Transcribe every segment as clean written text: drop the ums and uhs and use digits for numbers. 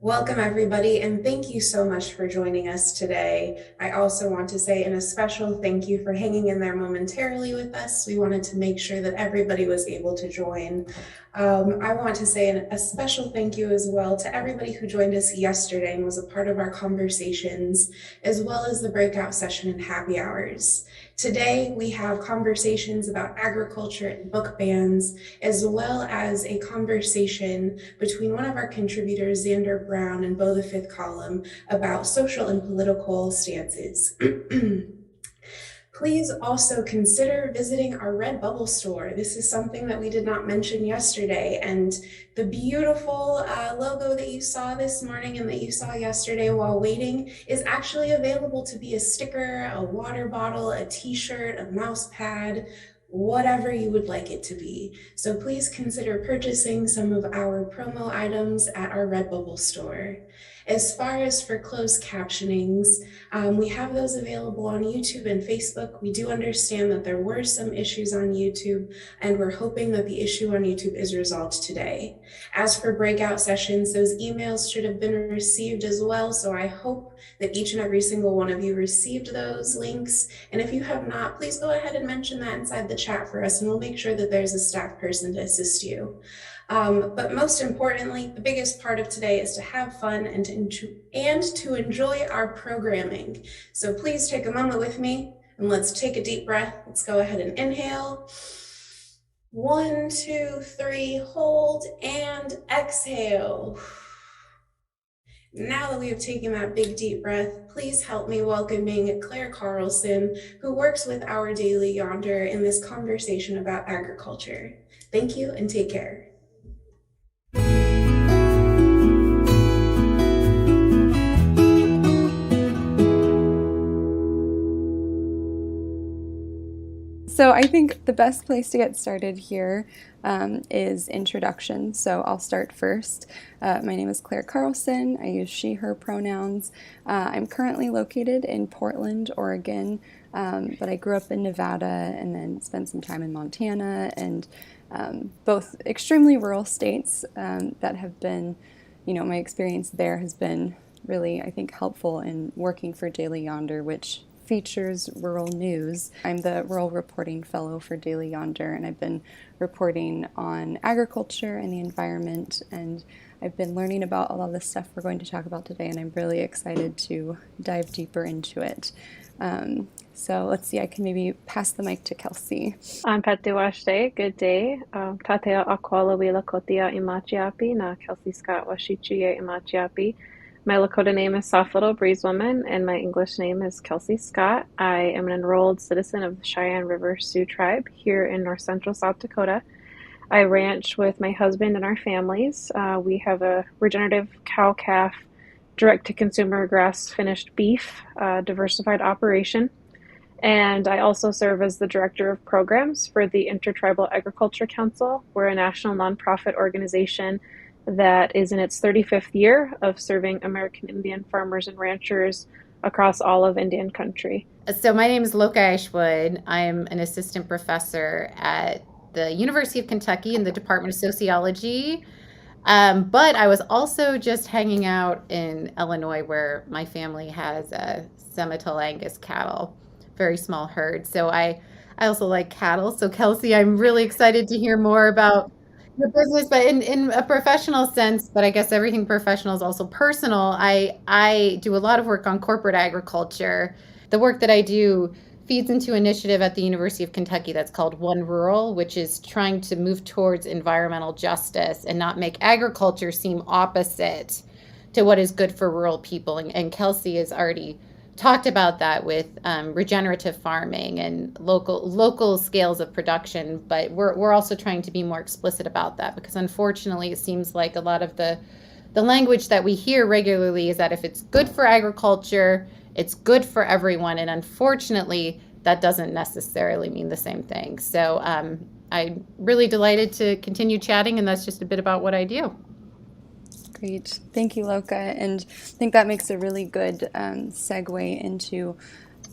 Welcome, everybody, and thank you so much for joining us today. I also want to say a special thank you for hanging in there momentarily with us. We wanted to make sure that everybody was able to join. I want to say a special thank you as well to everybody who joined us yesterday and was a part of our conversations, as well as the breakout session and happy hours. Today, we have conversations about agriculture and book bans, as well as a conversation between one of our contributors, Xander Brown, and Bo the Fifth Column about social and political stances. Please also consider visiting our Redbubble store. This is something that we did not mention yesterday, and the beautiful logo that you saw this morning and that you saw yesterday while waiting is actually available to be a sticker, a water bottle, a t-shirt, a mouse pad, whatever you would like it to be. So please consider purchasing some of our promo items at our Redbubble store. As far as for closed captionings, we have those available on YouTube and Facebook. We do understand that there were some issues on YouTube, and we're hoping that the issue on YouTube is resolved today. As for breakout sessions, those emails should have been received as well, so I hope that each and every single one of you received those links. And if you have not, please go ahead and mention that inside the chat for us, and we'll make sure that there's a staff person to assist you. But most importantly, the biggest part of today is to have fun and to enjoy our programming. So please take a moment with me and let's take a deep breath. Let's go ahead and inhale. 1, 2, 3, hold and exhale. Now that we have taken that big deep breath, please help me welcoming Claire Carlson, who works with Our Daily Yonder in this conversation about agriculture. Thank you and take care. So I think the best place to get started here is introduction. So I'll start first. My name is Claire Carlson. I use she, her pronouns. I'm currently located in Portland, Oregon, but I grew up in Nevada and then spent some time in Montana, and both extremely rural states that have been, my experience there has been really, I think, helpful in working for Daily Yonder, which features rural news. I'm the Rural Reporting Fellow for Daily Yonder, and I've been reporting on agriculture and the environment, and I've been learning about a lot of the stuff we're going to talk about today, and I'm really excited to dive deeper into it. So let's see, I can maybe pass the mic to Kelsey. I'm Patiwashte. Good day. Tatea Akwala Lakotia Imachiapi, na Kelsey Scott Washichie Imachiapi. My Lakota name is Soft Little Breeze Woman, and my English name is Kelsey Scott. I am an enrolled citizen of the Cheyenne River Sioux Tribe here in north central South Dakota. I ranch with my husband and our families. We have a regenerative cow-calf, direct-to-consumer grass-finished beef, diversified operation. And I also serve as the Director of Programs for the Intertribal Agriculture Council. We're a national nonprofit organization that is in its 35th year of serving American Indian farmers and ranchers across all of Indian country. So my name is Loka Ashwood. I am an assistant professor at the University of Kentucky in the Department of Sociology. But I was also just hanging out in Illinois, where my family has a Semitole Angus cattle, very small herd. So I also like cattle. So Kelsey, I'm really excited to hear more about your business, but in a professional sense, but I guess everything professional is also personal. I do a lot of work on corporate agriculture. The work that I do feeds into an initiative at the University of Kentucky that's called One Rural, which is trying to move towards environmental justice and not make agriculture seem opposite to what is good for rural people. And Kelsey has already talked about that with regenerative farming and local scales of production, but we're also trying to be more explicit about that, because unfortunately it seems like a lot of the language that we hear regularly is that if it's good for agriculture, it's good for everyone, and unfortunately that doesn't necessarily mean the same thing. So I'm really delighted to continue chatting, and that's just a bit about what I do. Great. Thank you, Loka. And I think that makes a really good segue into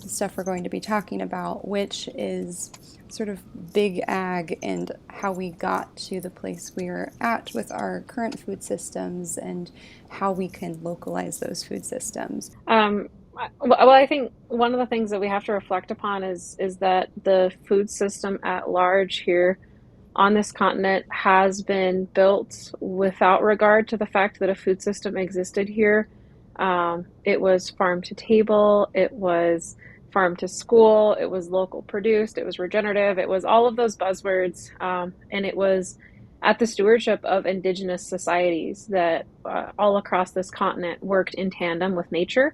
the stuff we're going to be talking about, which is sort of big ag and how we got to the place we're at with our current food systems and how we can localize those food systems. Well, I think one of the things that we have to reflect upon is that the food system at large here on this continent has been built without regard to the fact that a food system existed here. It was farm to table, it was farm to school, it was local produced, it was regenerative, it was all of those buzzwords, and it was at the stewardship of indigenous societies that all across this continent worked in tandem with nature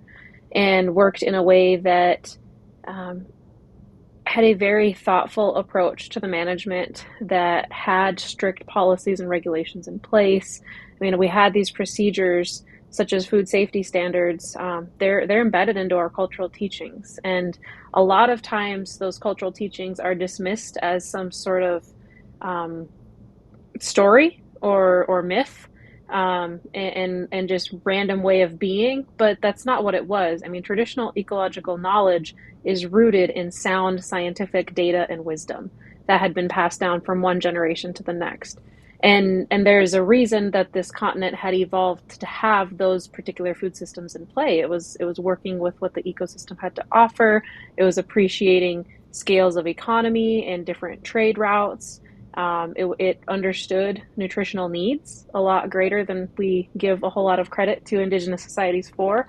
and worked in a way that had a very thoughtful approach to the management, that had strict policies and regulations in place. I mean, we had these procedures such as food safety standards. They're embedded into our cultural teachings, and a lot of times those cultural teachings are dismissed as some sort of story or myth, and just random way of being, but that's not what it was. I mean, traditional ecological knowledge is rooted in sound scientific data and wisdom that had been passed down from one generation to the next. And there's a reason that this continent had evolved to have those particular food systems in play. It was working with what the ecosystem had to offer. It was appreciating scales of economy and different trade routes. It understood nutritional needs a lot greater than we give a whole lot of credit to indigenous societies for.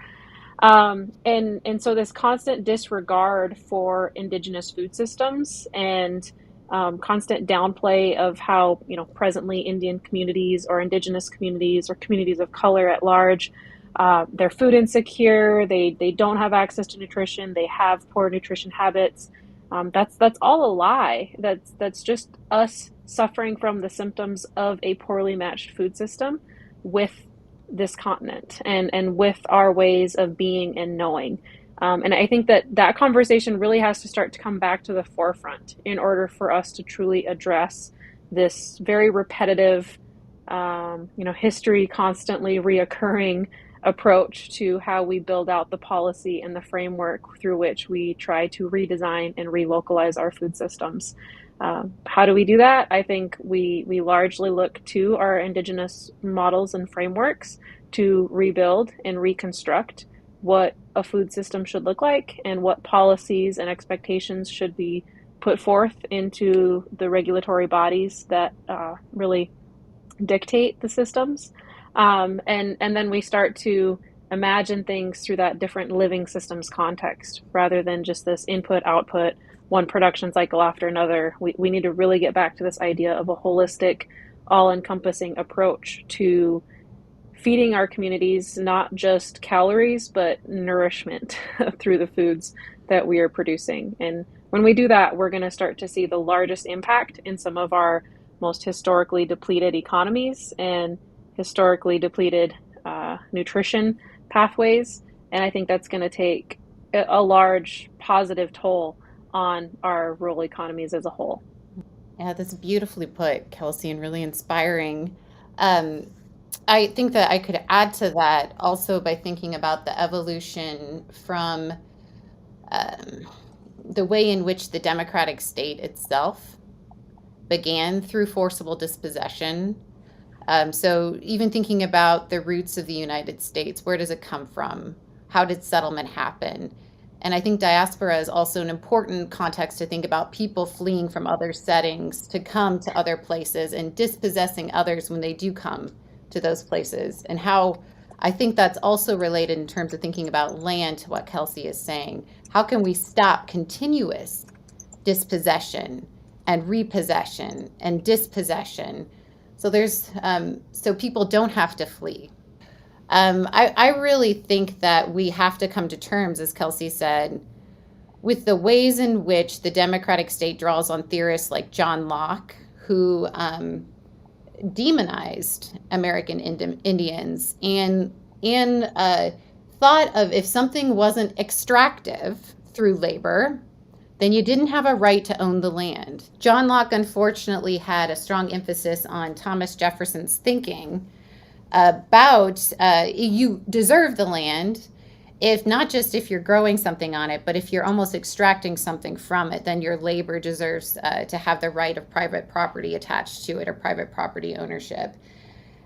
And so this constant disregard for indigenous food systems and constant downplay of how, presently Indian communities or indigenous communities or communities of color at large, they're food insecure, they don't have access to nutrition, they have poor nutrition habits. That's all a lie. That's just us suffering from the symptoms of a poorly matched food system with this continent and with our ways of being and knowing. And I think that conversation really has to start to come back to the forefront in order for us to truly address this very repetitive, history constantly reoccurring approach to how we build out the policy and the framework through which we try to redesign and relocalize our food systems. How do we do that? I think we largely look to our indigenous models and frameworks to rebuild and reconstruct what a food system should look like and what policies and expectations should be put forth into the regulatory bodies that really dictate the systems. And then we start to imagine things through that different living systems context rather than just this input output, one production cycle after another. We need to really get back to this idea of a holistic, all-encompassing approach to feeding our communities not just calories but nourishment through the foods that we are producing. And when we do that, we're going to start to see the largest impact in some of our most historically depleted economies and historically depleted nutrition pathways. And I think that's going to take a large positive toll on our rural economies as a whole. Yeah, that's beautifully put, Kelsey, and really inspiring. I think that I could add to that also by thinking about the evolution from the way in which the democratic state itself began through forcible dispossession. So even thinking about the roots of the United States, where does it come from? How did settlement happen? And I think diaspora is also an important context to think about people fleeing from other settings to come to other places and dispossessing others when they do come to those places. And how I think that's also related in terms of thinking about land to what Kelsey is saying. How can we stop continuous dispossession and repossession and dispossession? So so people don't have to flee. I really think that we have to come to terms, as Kelsey said, with the ways in which the democratic state draws on theorists like John Locke, who demonized American Indians and thought of if something wasn't extractive through labor, then you didn't have a right to own the land. John Locke, unfortunately, had a strong emphasis on Thomas Jefferson's thinking about you deserve the land if not just if you're growing something on it, but if you're almost extracting something from it, then your labor deserves to have the right of private property attached to it or private property ownership.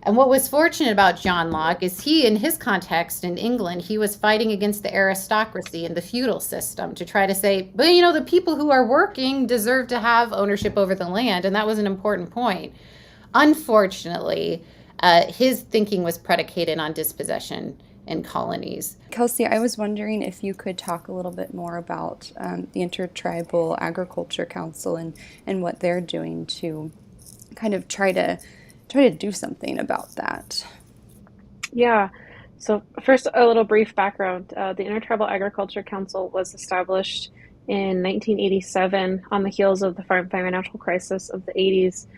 And what was fortunate about John Locke is he, in his context in England, he was fighting against the aristocracy and the feudal system to try to say, but the people who are working deserve to have ownership over the land. And that was an important point. Unfortunately, his thinking was predicated on dispossession in colonies. Kelsey, I was wondering if you could talk a little bit more about the Intertribal Agriculture Council and what they're doing to kind of try to do something about that. Yeah. So first, a little brief background. The Intertribal Agriculture Council was established in 1987 on the heels of the financial crisis of the 80s,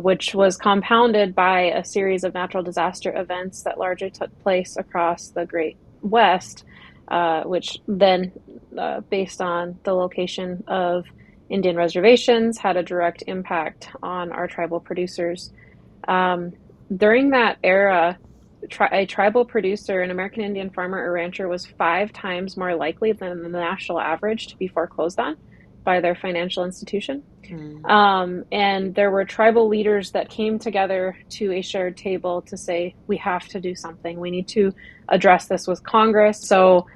which was compounded by a series of natural disaster events that largely took place across the Great West, which then, based on the location of Indian reservations, had a direct impact on our tribal producers. During that era, a tribal producer, an American Indian farmer or rancher, was 5 times more likely than the national average to be foreclosed on by their financial institution. And there were tribal leaders that came together to a shared table to say, we have to do something. We need to address this with Congress. So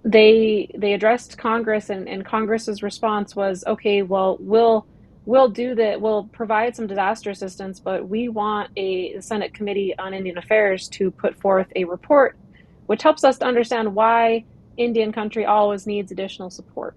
they addressed Congress, and Congress's response was, okay, well, we'll do that. We'll provide some disaster assistance, but we want the Senate Committee on Indian Affairs to put forth a report which helps us to understand why Indian country always needs additional support.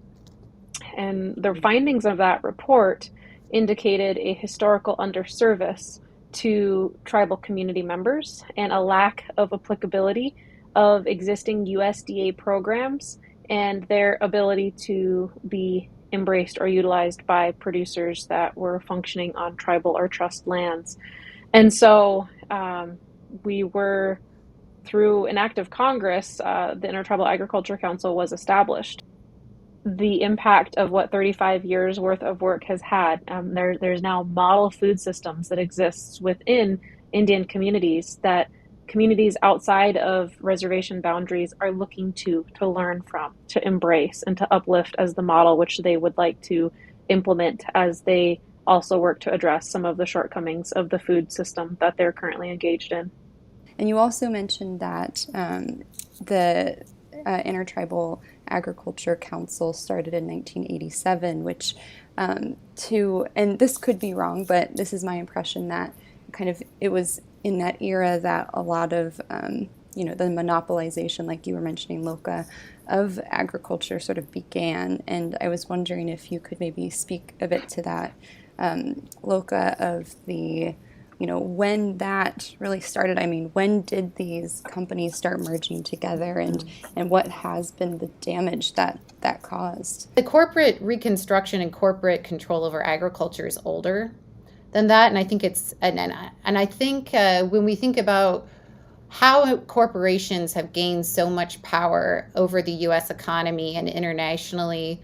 And the findings of that report indicated a historical underservice to tribal community members and a lack of applicability of existing USDA programs and their ability to be embraced or utilized by producers that were functioning on tribal or trust lands. And so we were, through an act of Congress, the Intertribal Agriculture Council was established. The impact of what 35 years worth of work has had. There's now model food systems that exists within Indian communities that communities outside of reservation boundaries are looking to learn from, to embrace, and to uplift as the model which they would like to implement as they also work to address some of the shortcomings of the food system that they're currently engaged in. And you also mentioned that the Intertribal Agriculture Council started in 1987, which and this could be wrong, but this is my impression that kind of it was in that era that a lot of the monopolization, like you were mentioning, Loka, of agriculture sort of began. And I was wondering if you could maybe speak a bit to that, Loka, of the when that really started. I mean, when did these companies start merging together, and what has been the damage that caused? The corporate reconstruction and corporate control over agriculture is older than that, and I think I think when we think about how corporations have gained so much power over the U.S. economy and internationally,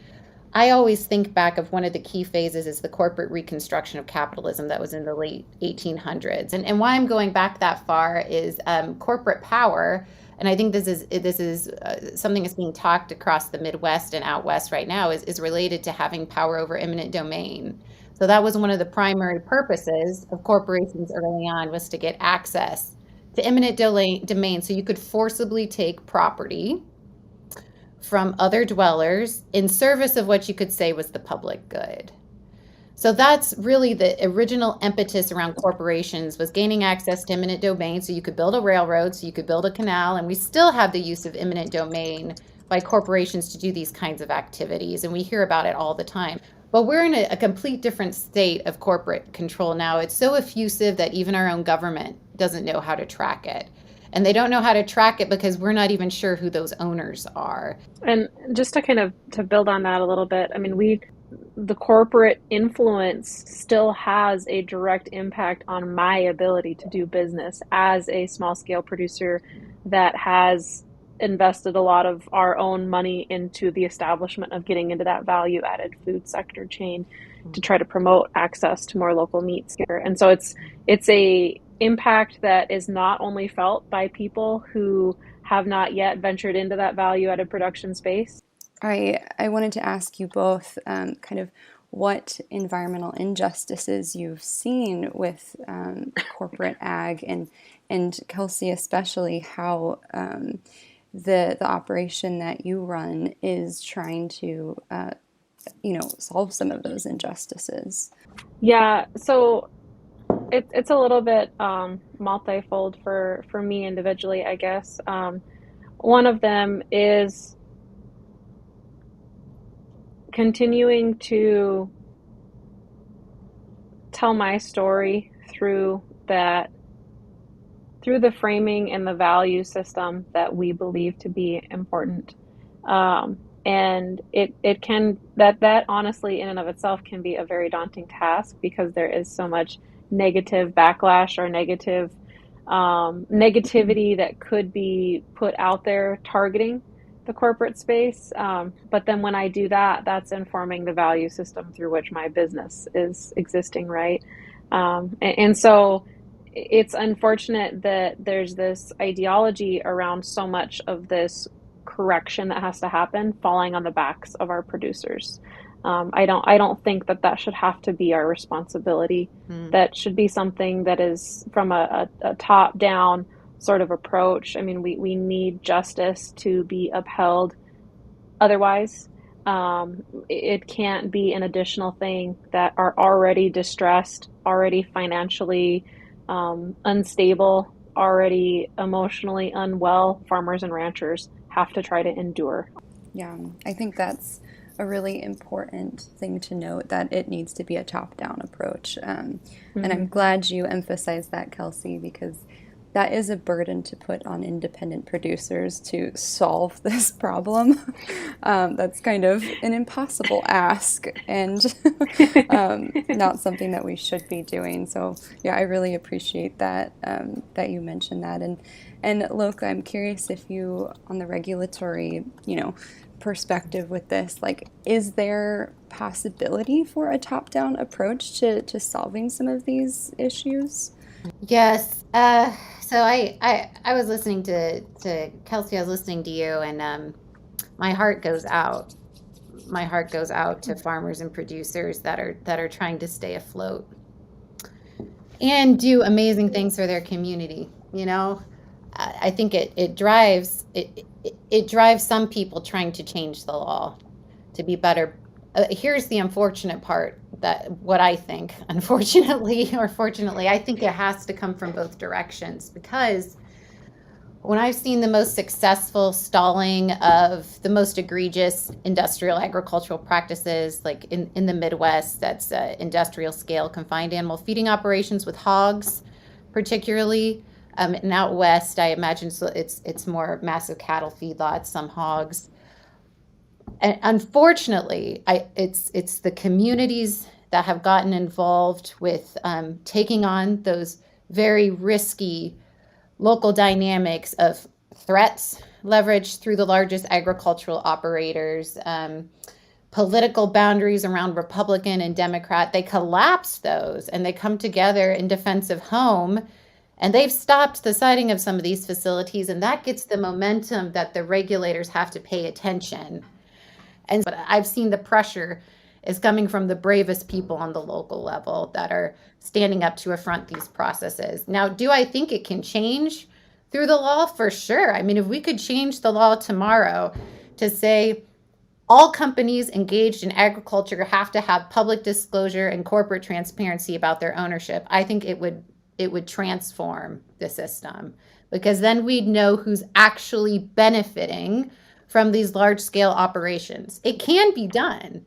I always think back of one of the key phases is the corporate reconstruction of capitalism that was in the late 1800s. And why I'm going back that far is corporate power, and I think this is something that's being talked across the Midwest and out West right now, is related to having power over eminent domain. So that was one of the primary purposes of corporations early on, was to get access to eminent domain so you could forcibly take property from other dwellers in service of what you could say was the public good. So that's really the original impetus around corporations, was gaining access to eminent domain so you could build a railroad, so you could build a canal, and we still have the use of eminent domain by corporations to do these kinds of activities, and we hear about it all the time. But we're in a complete different state of corporate control now. It's so effusive that even our own government doesn't know how to track it. And they don't know how to track it because we're not even sure who those owners are. And just to build on that a little bit, I mean, the corporate influence still has a direct impact on my ability to do business as a small scale producer that has invested a lot of our own money into the establishment of getting into that value added food sector chain to try to promote access to more local meats here. And so it's a impact that is not only felt by people who have not yet ventured into that value-added production space. I wanted to ask you both kind of what environmental injustices you've seen with corporate ag, and Kelsey especially, how the operation that you run is trying to solve some of those injustices. Yeah, so it's a little bit multifold for me individually, I guess. One of them is continuing to tell my story through the framing and the value system that we believe to be important. And it can that honestly in and of itself can be a very daunting task because there is so much negative backlash or negativity that could be put out there targeting the corporate space. But then when I do that, that's informing the value system through which my business is existing, right? And so it's unfortunate that there's this ideology around so much of this correction that has to happen falling on the backs of our producers. I don't think that should have to be our responsibility. That should be something that is from a top down sort of approach. I mean, we need justice to be upheld. Otherwise, it can't be an additional thing that are already distressed, already financially unstable, already emotionally unwell farmers and ranchers have to try to endure. Yeah, I think that's a really important thing to note, that it needs to be a top-down approach. And I'm glad you emphasized that, Kelsey, because that is a burden to put on independent producers to solve this problem. That's kind of an impossible ask, and not something that we should be doing. So yeah, I really appreciate that that you mentioned that. And Loka, I'm curious if you, on the regulatory, perspective with this, like, is there possibility for a top-down approach to solving some of these issues? Yes. So I was listening to Kelsey. I was listening to you, and my heart goes out. My heart goes out to farmers and producers that are trying to stay afloat and do amazing things for their community. I think it drives some people trying to change the law to be better. Here's the unfortunate part, that what I think, unfortunately or fortunately, I think it has to come from both directions, because when I've seen the most successful stalling of the most egregious industrial agricultural practices, like in the Midwest, that's industrial scale confined animal feeding operations with hogs, particularly. And out west, I imagine it's more massive cattle feedlots, some hogs. And unfortunately, it's the communities that have gotten involved with taking on those very risky local dynamics of threats leveraged through the largest agricultural operators, political boundaries around Republican and Democrat. They collapse those and they come together in defense of home. And they've stopped the siting of some of these facilities, and that gets the momentum that the regulators have to pay attention. But I've seen the pressure is coming from the bravest people on the local level that are standing up to affront these processes. Now, do I think it can change through the law? For sure. I mean, if we could change the law tomorrow to say all companies engaged in agriculture have to have public disclosure and corporate transparency about their ownership, I think it would transform the system, because then we'd know who's actually benefiting from these large scale operations. It can be done.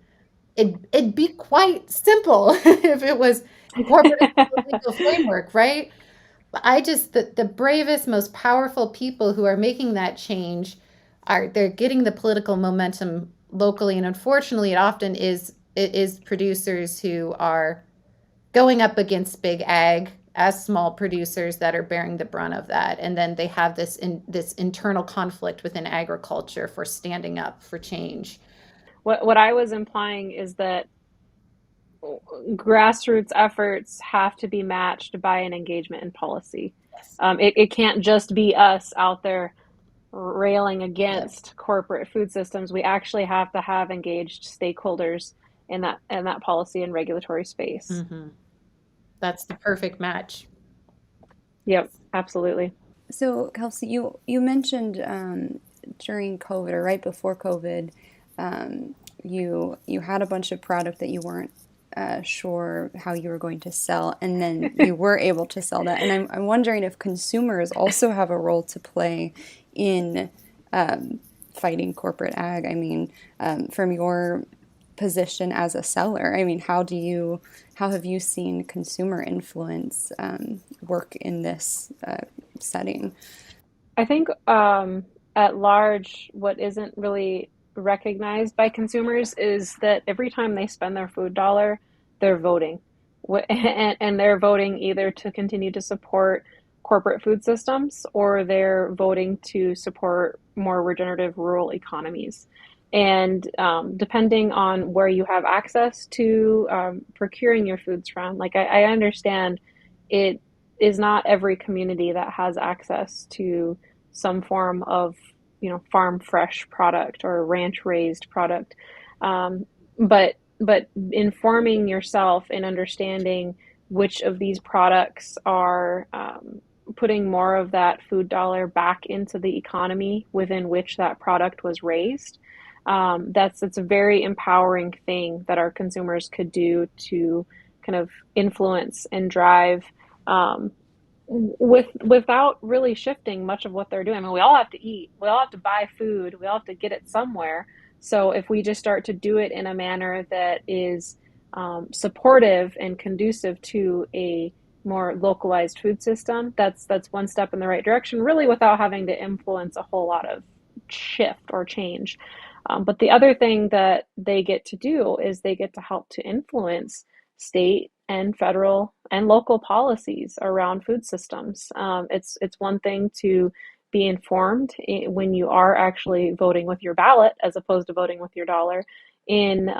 It'd be quite simple if it was incorporated into the legal framework, right? But the bravest, most powerful people who are making that change they're getting the political momentum locally, and unfortunately it is producers who are going up against big ag as small producers that are bearing the brunt of that. And then they have this internal conflict within agriculture for standing up for change. What I was implying is that grassroots efforts have to be matched by an engagement in policy. Yes. It can't just be us out there railing Yep. against corporate food systems, we actually have to have engaged stakeholders in that policy and regulatory space. Hmm. That's the perfect match. Yep, absolutely. So, Kelsey, you mentioned during COVID or right before COVID, you had a bunch of product that you weren't sure how you were going to sell, and then you were able to sell that. And I'm wondering if consumers also have a role to play in fighting corporate ag. I mean, from your position as a seller, I mean, how have you seen consumer influence work in this setting? I think at large, what isn't really recognized by consumers is that every time they spend their food dollar, they're voting. And they're voting either to continue to support corporate food systems or they're voting to support more regenerative rural economies. And depending on where you have access to procuring your foods from, like I understand it is not every community that has access to some form of, farm fresh product or ranch raised product. Um, but informing yourself and understanding which of these products are putting more of that food dollar back into the economy within which that product was raised. That's a very empowering thing that our consumers could do to kind of influence and drive um, without really shifting much of what they're doing. I mean, we all have to eat, we all have to buy food, we all have to get it somewhere. So if we just start to do it in a manner that is supportive and conducive to a more localized food system, that's one step in the right direction, really, without having to influence a whole lot of shift or change. But the other thing that they get to do is they get to help to influence state and federal and local policies around food systems. It's one thing to be informed when you are actually voting with your ballot as opposed to voting with your dollar. In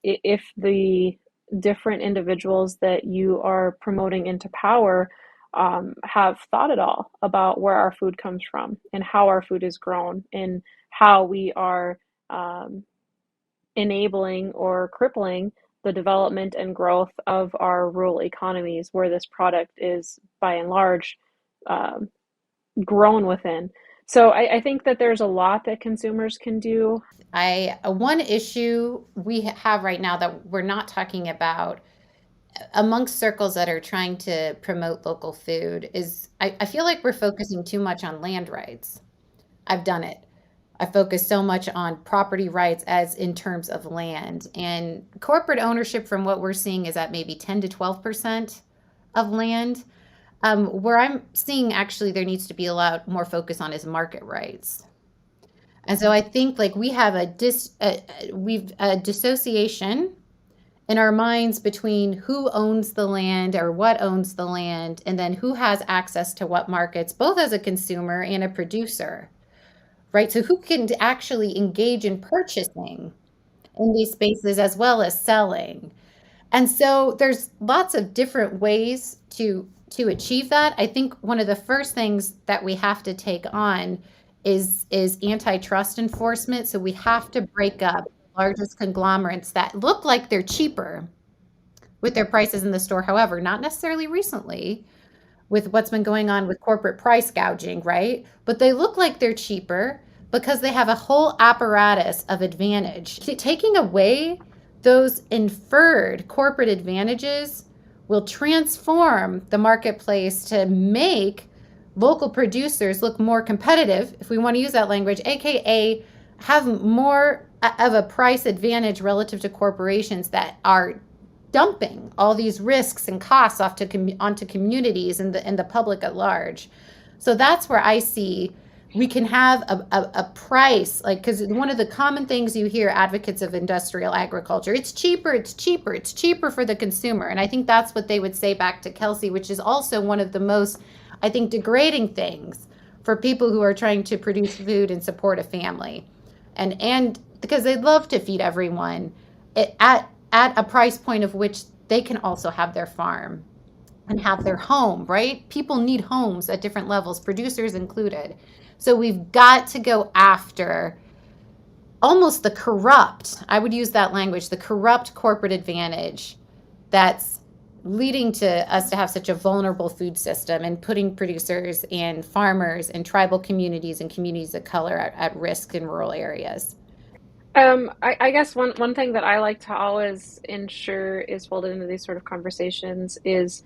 if the different individuals that you are promoting into power have thought at all about where our food comes from and how our food is grown and how we are um, enabling or crippling the development and growth of our rural economies where this product is by and large um, grown within. So I think that there's a lot that consumers can do. I One issue we have right now that we're not talking about amongst circles that are trying to promote local food is I feel like we're focusing too much on land rights. I've done it. I focus so much on property rights as in terms of land. And corporate ownership, from what we're seeing, is at maybe 10 to 12% of land. Where I'm seeing actually there needs to be a lot more focus on is market rights. And so I think like we have we've a dissociation in our minds between who owns the land or what owns the land, and then who has access to what markets, both as a consumer and a producer, right? So who can actually engage in purchasing in these spaces as well as selling. And so there's lots of different ways to achieve that. I think one of the first things that we have to take on is antitrust enforcement. So we have to break up the largest conglomerates that look like they're cheaper with their prices in the store. However, not necessarily recently with what's been going on with corporate price gouging, right? But they look like they're cheaper because they have a whole apparatus of advantage. Taking away those inferred corporate advantages will transform the marketplace to make local producers look more competitive, if we want to use that language, aka have more of a price advantage relative to corporations that are dumping all these risks and costs off onto communities and the public at large. So that's where I see we can have a price, like, because one of the common things you hear advocates of industrial agriculture, it's cheaper, it's cheaper, it's cheaper for the consumer. And I think that's what they would say back to Kelsey, which is also one of the most, I think, degrading things for people who are trying to produce food and support a family. And because they'd love to feed everyone at a price point of which they can also have their farm and have their home, right? People need homes at different levels, producers included. So we've got to go after almost the corrupt, I would use that language, the corrupt corporate advantage that's leading to us to have such a vulnerable food system and putting producers and farmers and tribal communities and communities of color at risk in rural areas. I guess one thing that I like to always ensure is folded into these sort of conversations is,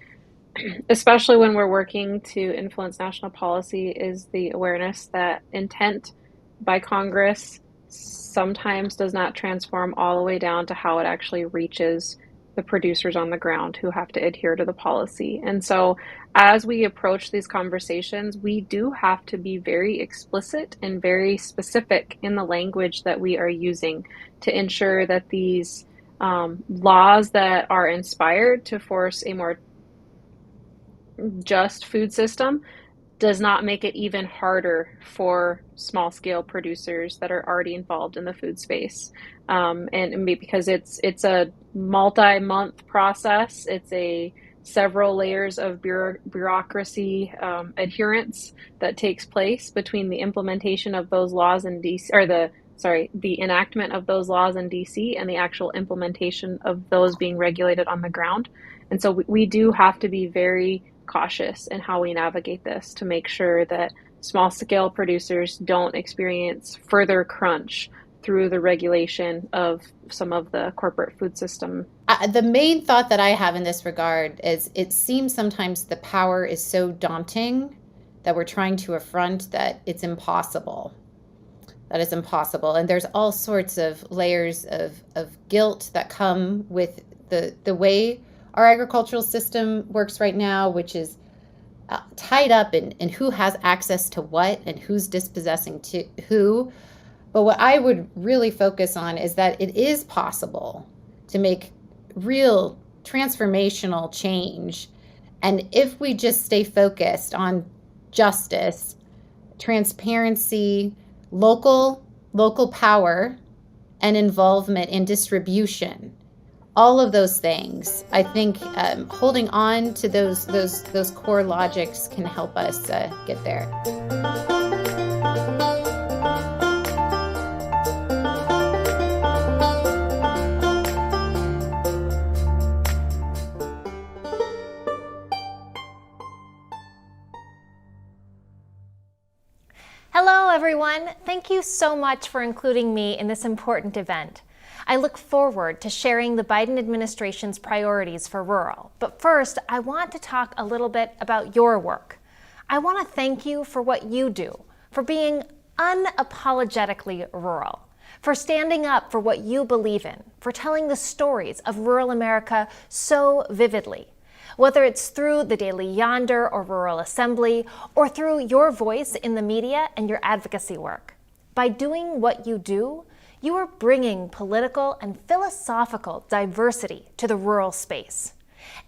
especially when we're working to influence national policy, is the awareness that intent by Congress sometimes does not transform all the way down to how it actually reaches the producers on the ground who have to adhere to the policy. And so, as we approach these conversations, we do have to be very explicit and very specific in the language that we are using to ensure that these laws that are inspired to force a more just food system does not make it even harder for small scale producers that are already involved in the food space. And because it's a multi-month process, it's a several layers of bureaucracy adherence that takes place between the implementation of those laws in DC, or the enactment of those laws in DC and the actual implementation of those being regulated on the ground. And so we do have to be very cautious in how we navigate this to make sure that small scale producers don't experience further crunch through the regulation of some of the corporate food system. The main thought that I have in this regard is it seems sometimes the power is so daunting that we're trying to affront that it's impossible. That is impossible. And there's all sorts of layers of guilt that come with the way our agricultural system works right now, which is tied up in who has access to what and who's dispossessing to who. But what I would really focus on is that it is possible to make real transformational change. And if we just stay focused on justice, transparency, local power, and involvement in distribution, all of those things, I think holding on to those core logics can help us get there. Hello, everyone. Thank you so much for including me in this important event. I look forward to sharing the Biden administration's priorities for rural. But first, I want to talk a little bit about your work. I want to thank you for what you do, for being unapologetically rural, for standing up for what you believe in, for telling the stories of rural America so vividly. Whether it's through the Daily Yonder or Rural Assembly, or through your voice in the media and your advocacy work. By doing what you do, you are bringing political and philosophical diversity to the rural space.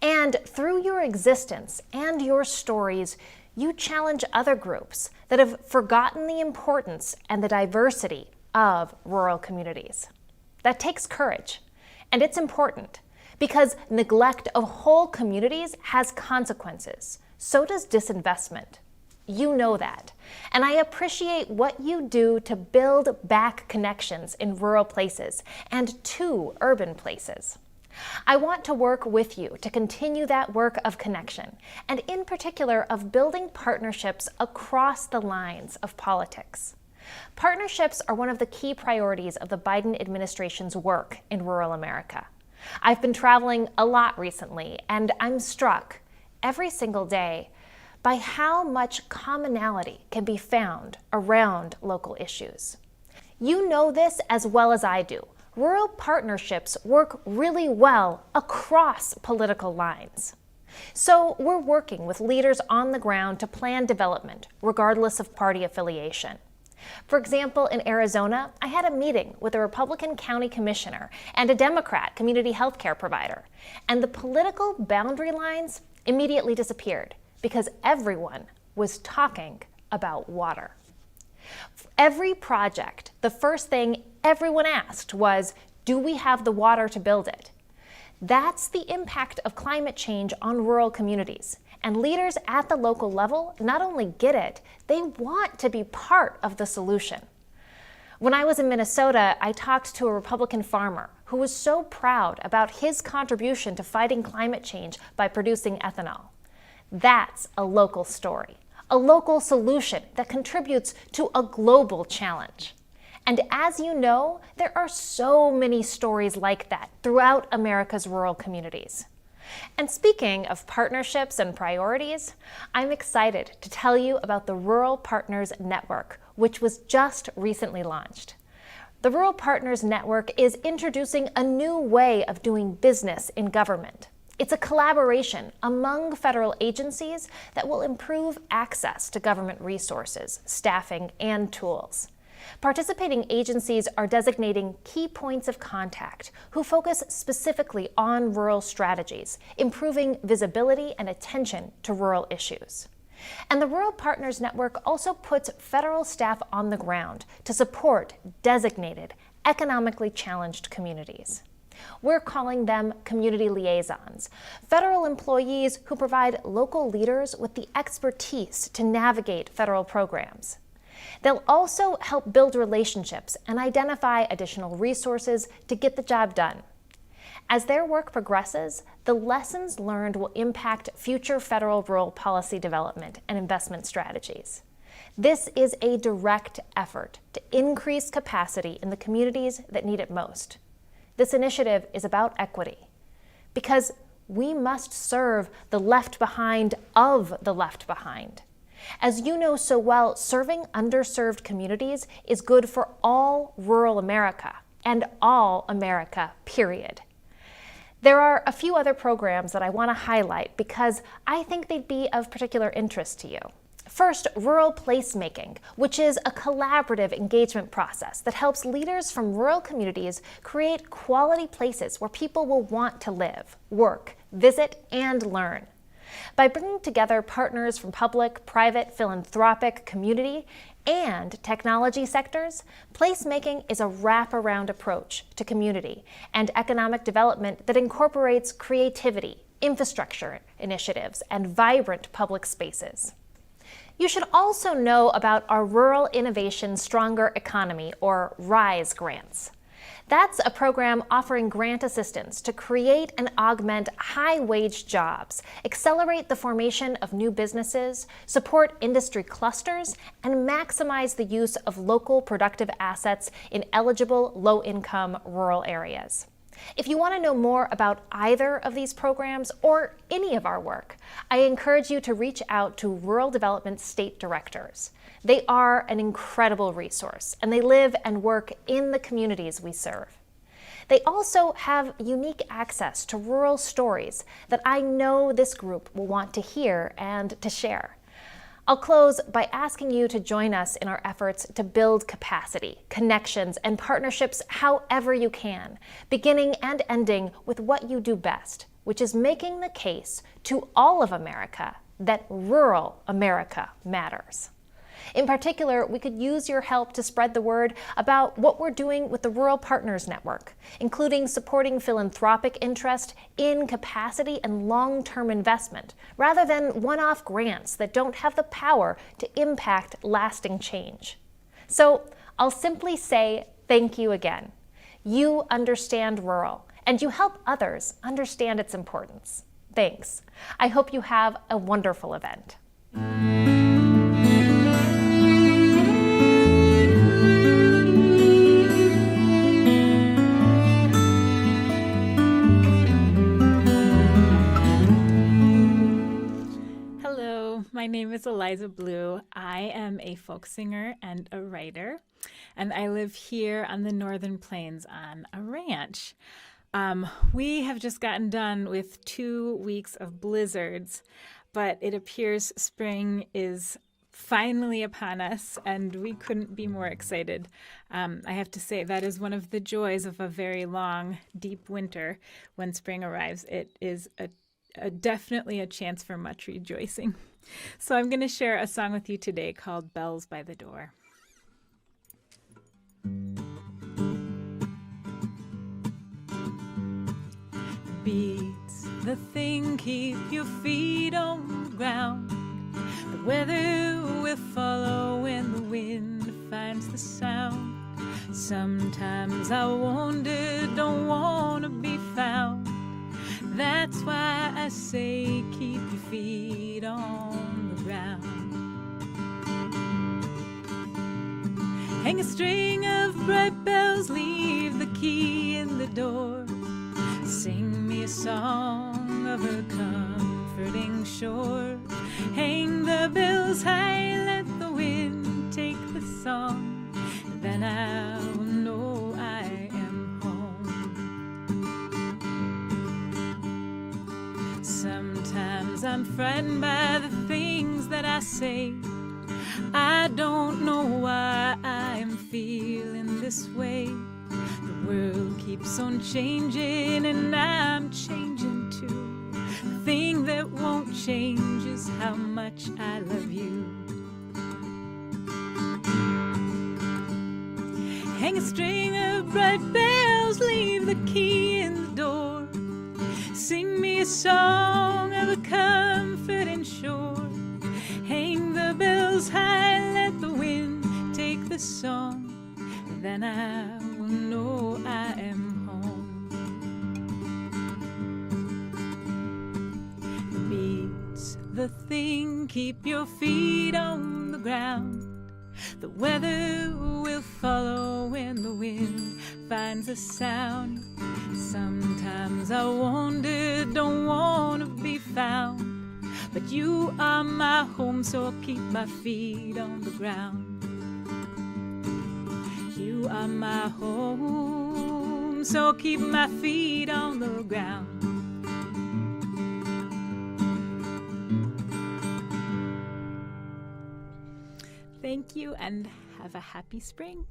And through your existence and your stories, you challenge other groups that have forgotten the importance and the diversity of rural communities. That takes courage, and it's important because neglect of whole communities has consequences. So does disinvestment. You know that. And I appreciate what you do to build back connections in rural places and to urban places. I want to work with you to continue that work of connection, and in particular of building partnerships across the lines of politics. Partnerships are one of the key priorities of the Biden administration's work in rural America. I've been traveling a lot recently, and I'm struck every single day by how much commonality can be found around local issues. You know this as well as I do. Rural partnerships work really well across political lines. So we're working with leaders on the ground to plan development, regardless of party affiliation. For example, in Arizona, I had a meeting with a Republican county commissioner and a Democrat community health care provider, and the political boundary lines immediately disappeared because everyone was talking about water. Every project, the first thing everyone asked was, do we have the water to build it? That's the impact of climate change on rural communities, And leaders at the local level not only get it, they want to be part of the solution. When I was in Minnesota, I talked to a Republican farmer who was so proud about his contribution to fighting climate change by producing ethanol. That's a local story, a local solution that contributes to a global challenge. And as you know, there are so many stories like that throughout America's rural communities. And speaking of partnerships and priorities, I'm excited to tell you about the Rural Partners Network, which was just recently launched. The Rural Partners Network is introducing a new way of doing business in government. It's a collaboration among federal agencies that will improve access to government resources, staffing, and tools. Participating agencies are designating key points of contact who focus specifically on rural strategies, improving visibility and attention to rural issues. And the Rural Partners Network also puts federal staff on the ground to support designated, economically challenged communities. We're calling them community liaisons, federal employees who provide local leaders with the expertise to navigate federal programs. They'll also help build relationships and identify additional resources to get the job done. As their work progresses, the lessons learned will impact future federal rural policy development and investment strategies. This is a direct effort to increase capacity in the communities that need it most. This initiative is about equity, because we must serve the left behind of the left behind. As you know so well, serving underserved communities is good for all rural America and all America, period. There are a few other programs that I want to highlight because I think they'd be of particular interest to you. First, Rural Placemaking, which is a collaborative engagement process that helps leaders from rural communities create quality places where people will want to live, work, visit, and learn. By bringing together partners from public, private, philanthropic, community, and technology sectors, placemaking is a wraparound approach to community and economic development that incorporates creativity, infrastructure initiatives, and vibrant public spaces. You should also know about our Rural Innovation Stronger Economy, or RISE grants. That's a program offering grant assistance to create and augment high-wage jobs, accelerate the formation of new businesses, support industry clusters, and maximize the use of local productive assets in eligible low-income rural areas. If you want to know more about either of these programs or any of our work, I encourage you to reach out to Rural Development State Directors. They are an incredible resource, and they live and work in the communities we serve. They also have unique access to rural stories that I know this group will want to hear and to share. I'll close by asking you to join us in our efforts to build capacity, connections, and partnerships however you can, beginning and ending with what you do best, which is making the case to all of America that rural America matters. In particular, we could use your help to spread the word about what we're doing with the Rural Partners Network, including supporting philanthropic interest in capacity and long-term investment, rather than one-off grants that don't have the power to impact lasting change. So I'll simply say thank you again. You understand rural, and you help others understand its importance. Thanks. I hope you have a wonderful event. My name is Eliza Blue. I am a folk singer and a writer, and I live here on the Northern Plains on a ranch. We have just gotten done with 2 weeks of blizzards, but it appears spring is finally upon us, and we couldn't be more excited. I have to say that is one of the joys of a very long, deep winter. When spring arrives, it is definitely a chance for much rejoicing. So I'm going to share a song with you today called Bells by the Door. Beats the thing, keep your feet on the ground. The weather will follow when the wind finds the sound. Sometimes I wonder, don't wanna be found. That's why I say keep your feet on the ground. Hang a string of bright bells, leave the key in the door. Sing me a song of a comforting shore. Hang the bells high, let the wind take the song. Then I will know I am home. Sometimes I'm frightened by the things that I say. I don't know why I'm feeling this way. The world keeps on changing and I'm changing too. The thing that won't change is how much I love you. Hang a string of bright bells, leave the key in the door. Sing me a song of a comforting shore. Hang the bells high, let the wind take the song. Then I will know I am home. The beat's the thing, keep your feet on the ground. The weather will follow when the wind finds a sound. Sometimes I wonder, don't wanna be found. But you are my home, so I'll keep my feet on the ground. You are my home, so I'll keep my feet on the ground. Thank you and have a happy spring.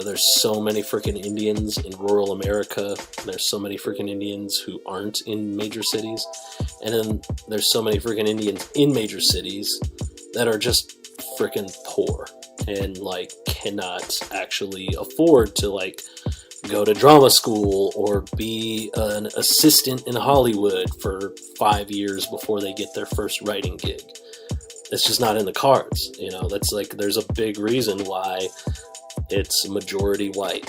There's so many freaking Indians in rural America. There's so many freaking Indians who aren't in major cities. And then there's so many freaking Indians in major cities that are just freaking poor and like cannot actually afford to like go to drama school or be an assistant in Hollywood for 5 years before they get their first writing gig. It's just not in the cards, you know. That's like, there's a big reason why it's majority white.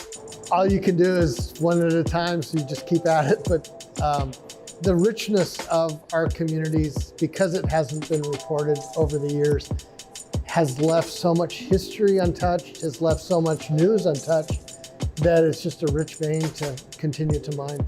All you can do is one at a time, so you just keep at it. But the richness of our communities, because it hasn't been reported over the years, has left so much history untouched, has left so much news untouched, that it's just a rich vein to continue to mine.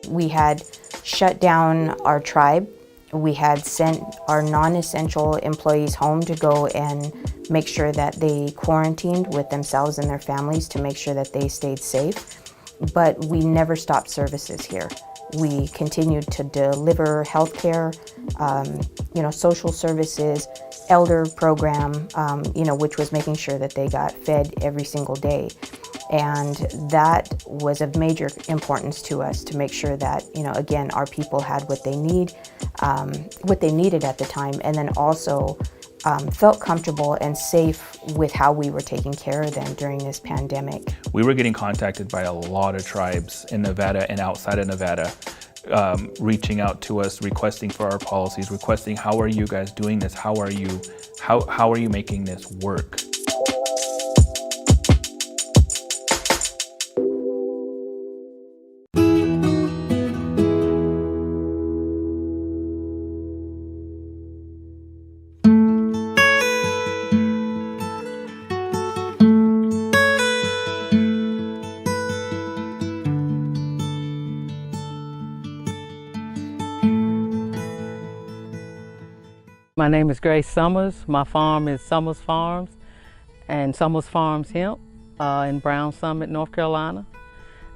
We had shut down our tribe. We had sent our non-essential employees home to go and make sure that they quarantined with themselves and their families to make sure that they stayed safe. But we never stopped services here. We continued to deliver healthcare, social services, elder program, which was making sure that they got fed every single day. And that was of major importance to us to make sure that, again, our people had what they needed at the time, and then also felt comfortable and safe with how we were taking care of them during this pandemic. We were getting contacted by a lot of tribes in Nevada and outside of Nevada, reaching out to us, requesting for our policies, requesting, how are you guys doing this? How are you making this work? My name is Grace Summers. My farm is Summers Farms and Summers Farms Hemp in Brown Summit, North Carolina.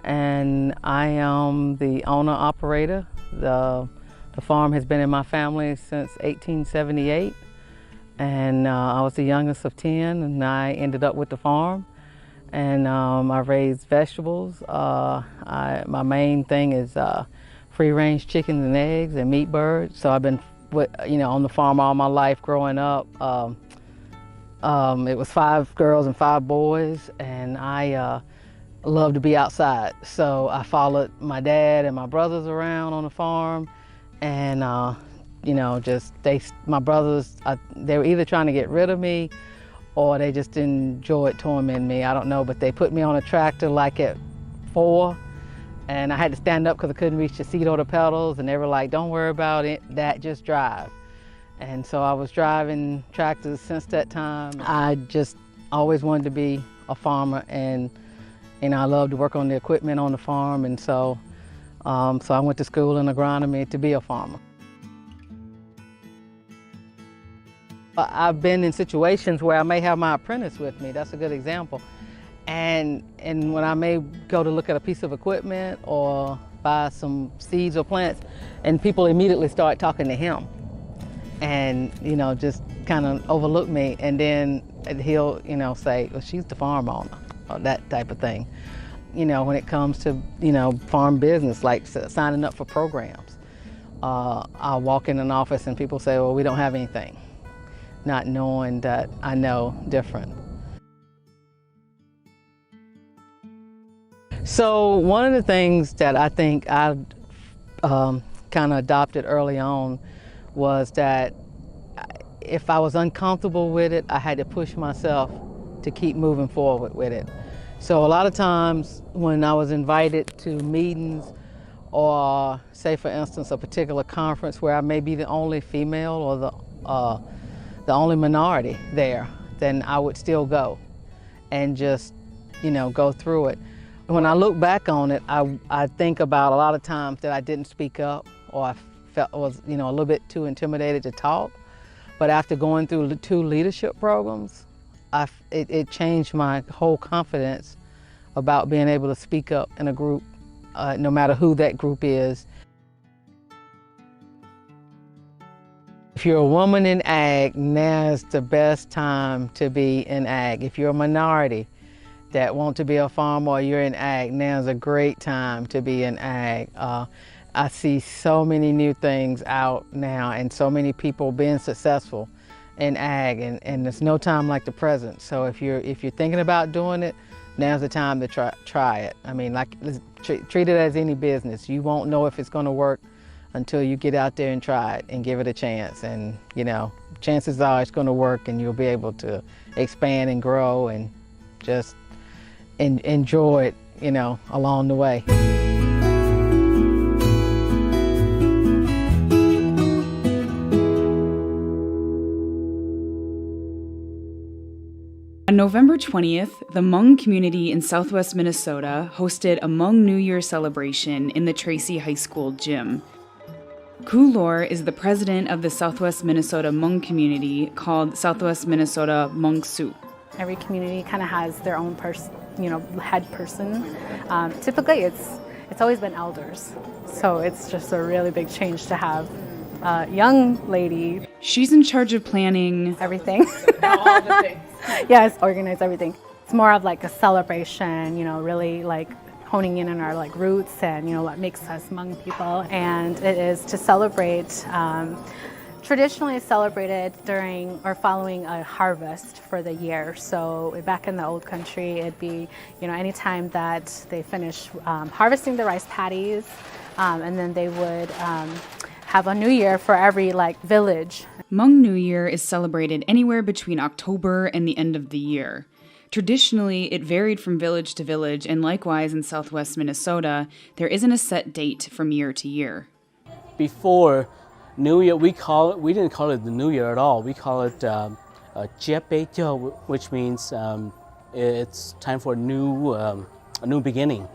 And I am the owner-operator. The farm has been in my family since 1878. And I was the youngest of 10, and I ended up with the farm. and I raise vegetables. My main thing is free-range chickens and eggs and meat birds. So I've been on the farm all my life growing up. It was 5 girls and 5 boys, and I love to be outside. So I followed my dad and my brothers around on the farm, and my brothers, they were either trying to get rid of me or they just enjoyed tormenting me. I don't know, but they put me on a tractor like at 4, and I had to stand up because I couldn't reach the seat or the pedals, and they were like, don't worry about it, just drive. And so I was driving tractors since that time. I just always wanted to be a farmer, and I love to work on the equipment on the farm, and so I went to school in agronomy to be a farmer. I've been in situations where I may have my apprentice with me. That's a good example. And when I may go to look at a piece of equipment or buy some seeds or plants, and people immediately start talking to him and, just kind of overlook me. And then he'll, say, well, she's the farm owner, or that type of thing. When it comes to, farm business, like signing up for programs, I'll walk in an office and people say, well, we don't have anything, not knowing that I know different. So one of the things that I think I kind of adopted early on was that if I was uncomfortable with it, I had to push myself to keep moving forward with it. So a lot of times when I was invited to meetings, or say for instance a particular conference where I may be the only female or the only minority there, then I would still go and just go through it. When I look back on it, I think about a lot of times that I didn't speak up, or I was a little bit too intimidated to talk. But after going through 2 leadership programs, it changed my whole confidence about being able to speak up in a group, no matter who that group is. If you're a woman in ag, now's the best time to be in ag. If you're a minority that want to be a farmer or you're in ag, now's a great time to be in ag. I see so many new things out now and so many people being successful in ag, and there's no time like the present. So if you're thinking about doing it, now's the time to try it. I mean, treat it as any business. You won't know if it's going to work until you get out there and try it and give it a chance. And chances are it's going to work, and you'll be able to expand and grow and just enjoy it, along the way. On November 20th, the Hmong community in southwest Minnesota hosted a Hmong New Year celebration in the Tracy High School gym. Ku Lor is the president of the Southwest Minnesota Hmong community called Southwest Minnesota Hmong Su. Every community kind of has their own head person. Typically, it's always been elders, so it's just a really big change to have a young lady. She's in charge of planning everything. All the things. Yes, organize everything. It's more of like a celebration, really like honing in on our roots and what makes us Hmong people. And it is to celebrate. Traditionally, it's celebrated during or following a harvest for the year. So back in the old country, it'd be anytime that they finish harvesting the rice paddies, and then they would have a new year for every village. Hmong New Year is celebrated anywhere between October and the end of the year. Traditionally, it varied from village to village, and likewise in southwest Minnesota, there isn't a set date from year to year. Before New Year, we didn't call it the New Year at all. We call it Jie Bei Jiao, which means it's time for a new beginning.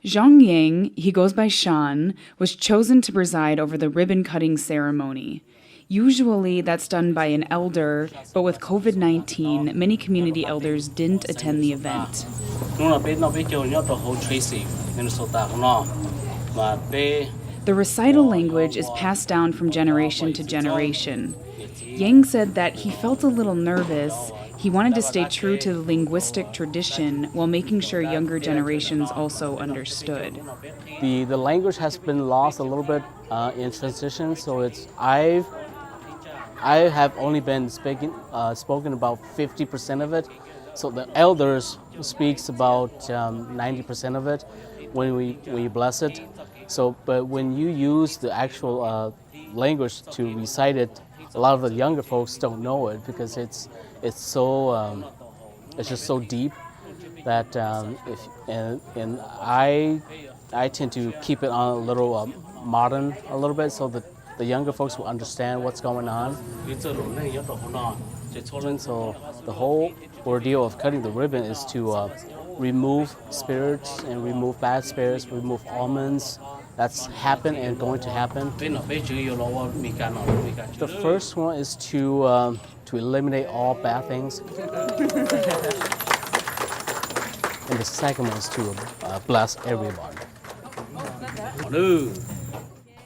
Zhang Yang, he goes by Shan, was chosen to preside over the ribbon-cutting ceremony. Usually that's done by an elder, but with COVID-19, many community elders didn't attend the event. The recital language is passed down from generation to generation. Yang said that he felt a little nervous. He wanted to stay true to the linguistic tradition while making sure younger generations also understood. The language has been lost a little bit in transition, so I have only been spoken about 50% of it. So the elders speaks about 90% of it when we bless it. So, but when you use the actual language to recite it, a lot of the younger folks don't know it because it's so it's just so deep that and I tend to keep it on a little modern a little bit so that the younger folks will understand what's going on. So the whole ordeal of cutting the ribbon is to remove spirits and remove bad spirits, remove omens. That's happened and going to happen. The first one is to eliminate all bad things. And the second one is to bless everybody.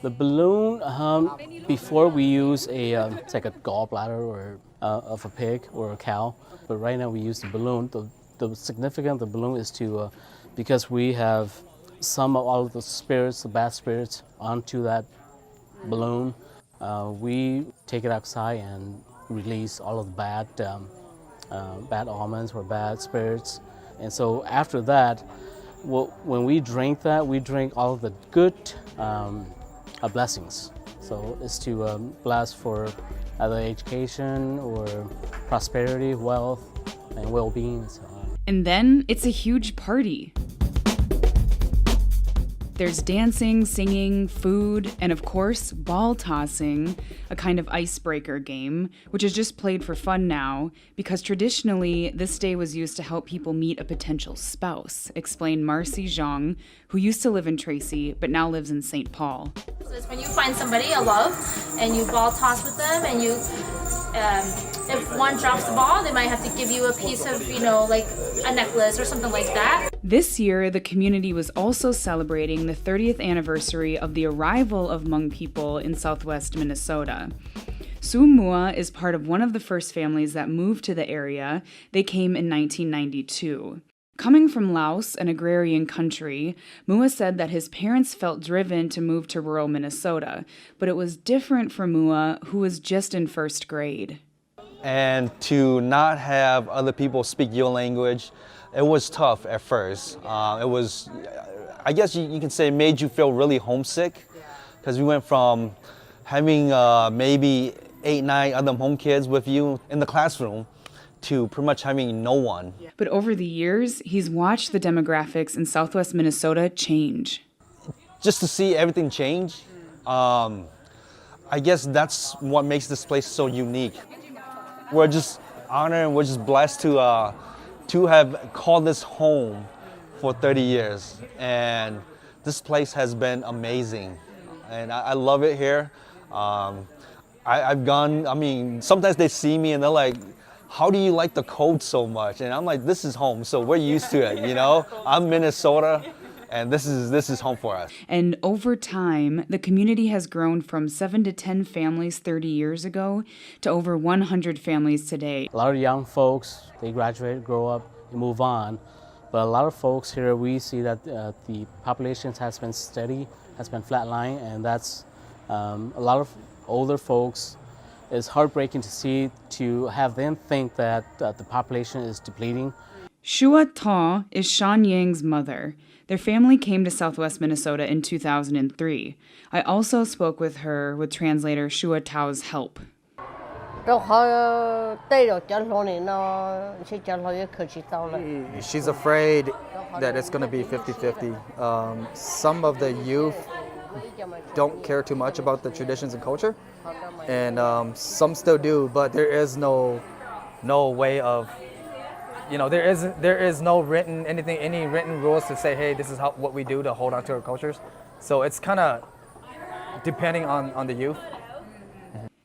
The balloon, before we use it's like a gallbladder or of a pig or a cow, but right now we use the balloon. The significance of the balloon is to, because we have some of all of the spirits, the bad spirits, onto that balloon, we take it outside and release all of the bad omens or bad spirits. And so after that, when we drink that, we drink all of the good blessings. So it's to bless for either education or prosperity, wealth, and well-being. And so on. And then it's a huge party. There's dancing, singing, food, and of course, ball tossing, a kind of icebreaker game, which is just played for fun now, because traditionally, this day was used to help people meet a potential spouse, explained Marcy Zhang, who used to live in Tracy, but now lives in St. Paul. So it's when you find somebody you love, and you ball toss with them, and you, if one drops the ball, they might have to give you a piece of, like a necklace or something like that. This year, the community was also celebrating the 30th anniversary of the arrival of Hmong people in southwest Minnesota. Su Mua is part of one of the first families that moved to the area. They came in 1992. Coming from Laos, an agrarian country, Mua said that his parents felt driven to move to rural Minnesota, but it was different for Mua, who was just in first grade. And to not have other people speak your language, it was tough at first. It was, I guess you can say, it made you feel really homesick, because we went from having maybe 8, 9 other Hmong kids with you in the classroom to pretty much having no one. But over the years, he's watched the demographics in southwest Minnesota change. Just to see everything change, I guess that's what makes this place so unique. We're just honored and we're just blessed to have called this home for 30 years. And this place has been amazing. And I love it here. I've gone, sometimes they see me and they're like, how do you like the cold so much? And I'm like, this is home, so we're used to it, I'm Minnesota, and this is home for us. And over time, the community has grown from 7 to 10 families 30 years ago to over 100 families today. A lot of young folks, they graduate, grow up, and move on. But a lot of folks here, we see that the population has been steady, has been flatline, and that's a lot of older folks. It's heartbreaking to have them think that the population is depleting. Shua Ta is Sean Yang's mother. Their family came to southwest Minnesota in 2003. I also spoke with her with translator Shua Tao's help. She's afraid that it's going to be 50-50. Some of the youth don't care too much about the traditions and culture, and some still do, but there is no way of, there is no any written rules to say, hey, this is what we do to hold on to our cultures. So it's kind of depending on the youth.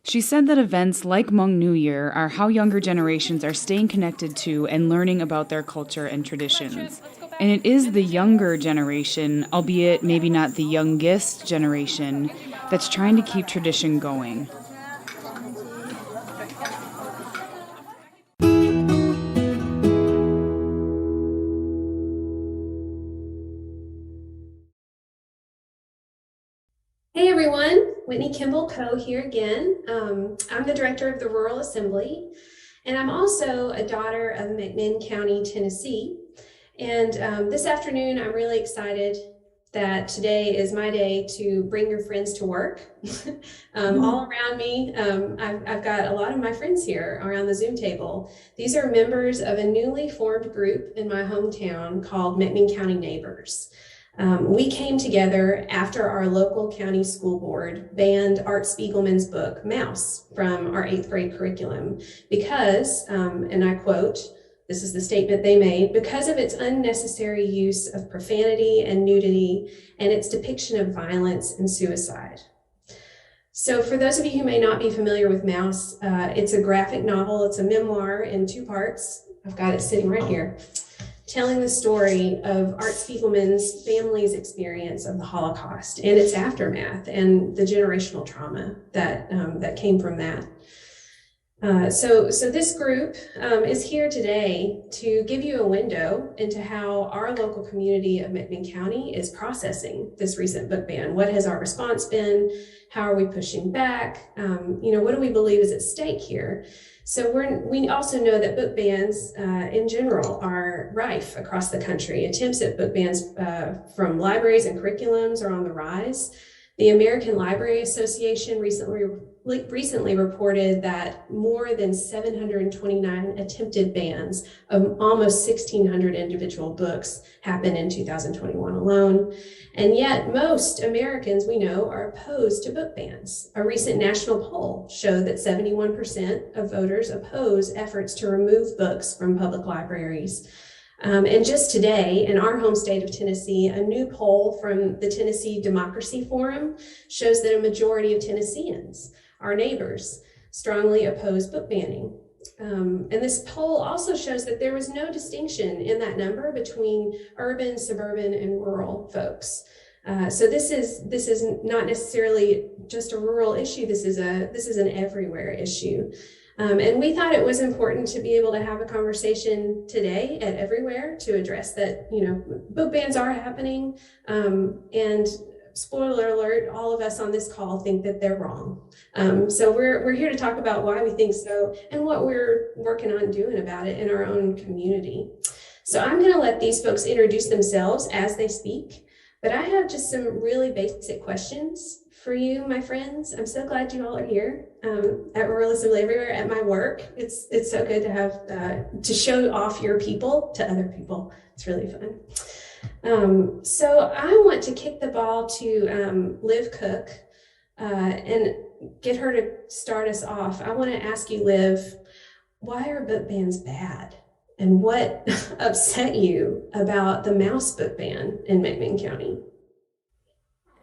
She said that events like Hmong New Year are how younger generations are staying connected to and learning about their culture and traditions. And it is the younger generation, albeit maybe not the youngest generation, that's trying to keep tradition going. Hey everyone, Whitney Kimball Coe here again. I'm the director of the Rural Assembly, and I'm also a daughter of McMinn County, Tennessee. And this afternoon, I'm really excited that today is my day to bring your friends to work. All around me, I've got a lot of my friends here around the Zoom table. These are members of a newly formed group in my hometown called McMinn County Neighbors. We came together after our local county school board banned Art Spiegelman's book, Mouse, from our 8th grade curriculum because, and I quote, this is the statement they made, because of its unnecessary use of profanity and nudity and its depiction of violence and suicide. So for those of you who may not be familiar with Mouse, it's a graphic novel. It's a memoir in 2 parts. I've got it sitting right here, telling the story of Art Spiegelman's family's experience of the Holocaust and its aftermath and the generational trauma that came from that. So this group is here today to give you a window into how our local community of McMinn County is processing this recent book ban. What has our response been? How are we pushing back? What do we believe is at stake here? So we also know that book bans in general are rife across the country. Attempts at book bans from libraries and curriculums are on the rise. The American Library Association recently reported that more than 729 attempted bans of almost 1,600 individual books happened in 2021 alone. And yet most Americans we know are opposed to book bans. A recent national poll showed that 71% of voters oppose efforts to remove books from public libraries. And just today, in our home state of Tennessee, a new poll from the Tennessee Democracy Forum shows that a majority of Tennesseans, our neighbors, strongly oppose book banning. And this poll also shows that there was no distinction in that number between urban, suburban, and rural folks. So this is not necessarily just a rural issue. This is an everywhere issue. And we thought it was important to be able to have a conversation today at Everywhere to address that, book bans are happening. And spoiler alert, all of us on this call think that they're wrong. So we're here to talk about why we think so and what we're working on doing about it in our own community. So I'm going to let these folks introduce themselves as they speak, but I have just some really basic questions for you, my friends. I'm so glad you all are here at Rural Assembly Everywhere at my work. It's so good to have to show off your people to other people. It's really fun. So I want to kick the ball to Liv Cook and get her to start us off. I want to ask you, Liv, why are book bans bad? And what upset you about the Mouse book ban in McMinn County?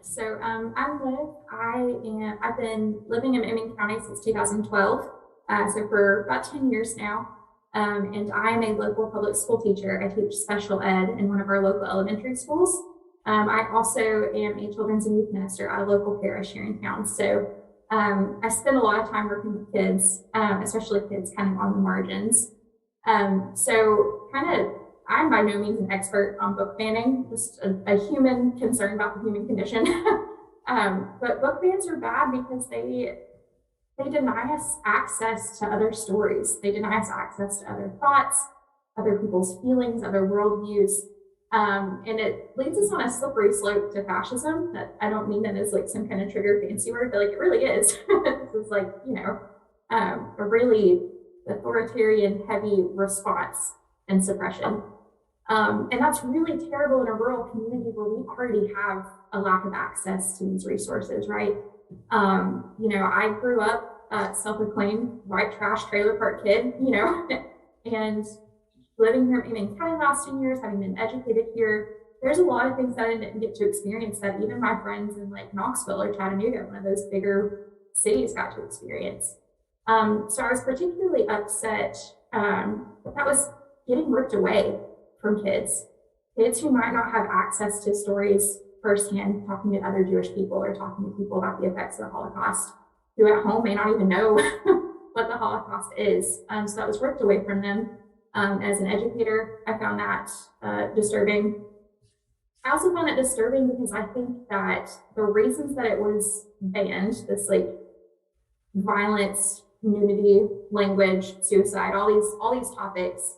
So I'm Liv. I've been living in McMinn County since 2012, so for about 10 years now. And I am a local public school teacher. I teach special ed in one of our local elementary schools. I also am a children's and youth minister at a local parish here in town. So I spend a lot of time working with kids, especially kids kind of on the margins. I'm by no means an expert on book banning, just a human concerned about the human condition. But book bans are bad because they deny us access to other stories. They deny us access to other thoughts, other people's feelings, other worldviews. And it leads us on a slippery slope to fascism. That I don't mean that as like some kind of trigger fancy word, but like it really is. This is like, a really authoritarian, heavy response and suppression. And that's really terrible in a rural community where we already have a lack of access to these resources, right? I grew up self-proclaimed white trash trailer park kid, and living here in McMinn County the last 10 years, having been educated here, there's a lot of things that I didn't get to experience that even my friends in like Knoxville or Chattanooga, one of those bigger cities, got to experience. So I was particularly upset that was getting ripped away from kids who might not have access to stories firsthand, talking to other Jewish people or talking to people about the effects of the Holocaust, who at home may not even know what the Holocaust is. So that was ripped away from them. As an educator, I found that disturbing. I also found it disturbing because I think that the reasons that it was banned, this like violence, nudity, language, suicide, all these topics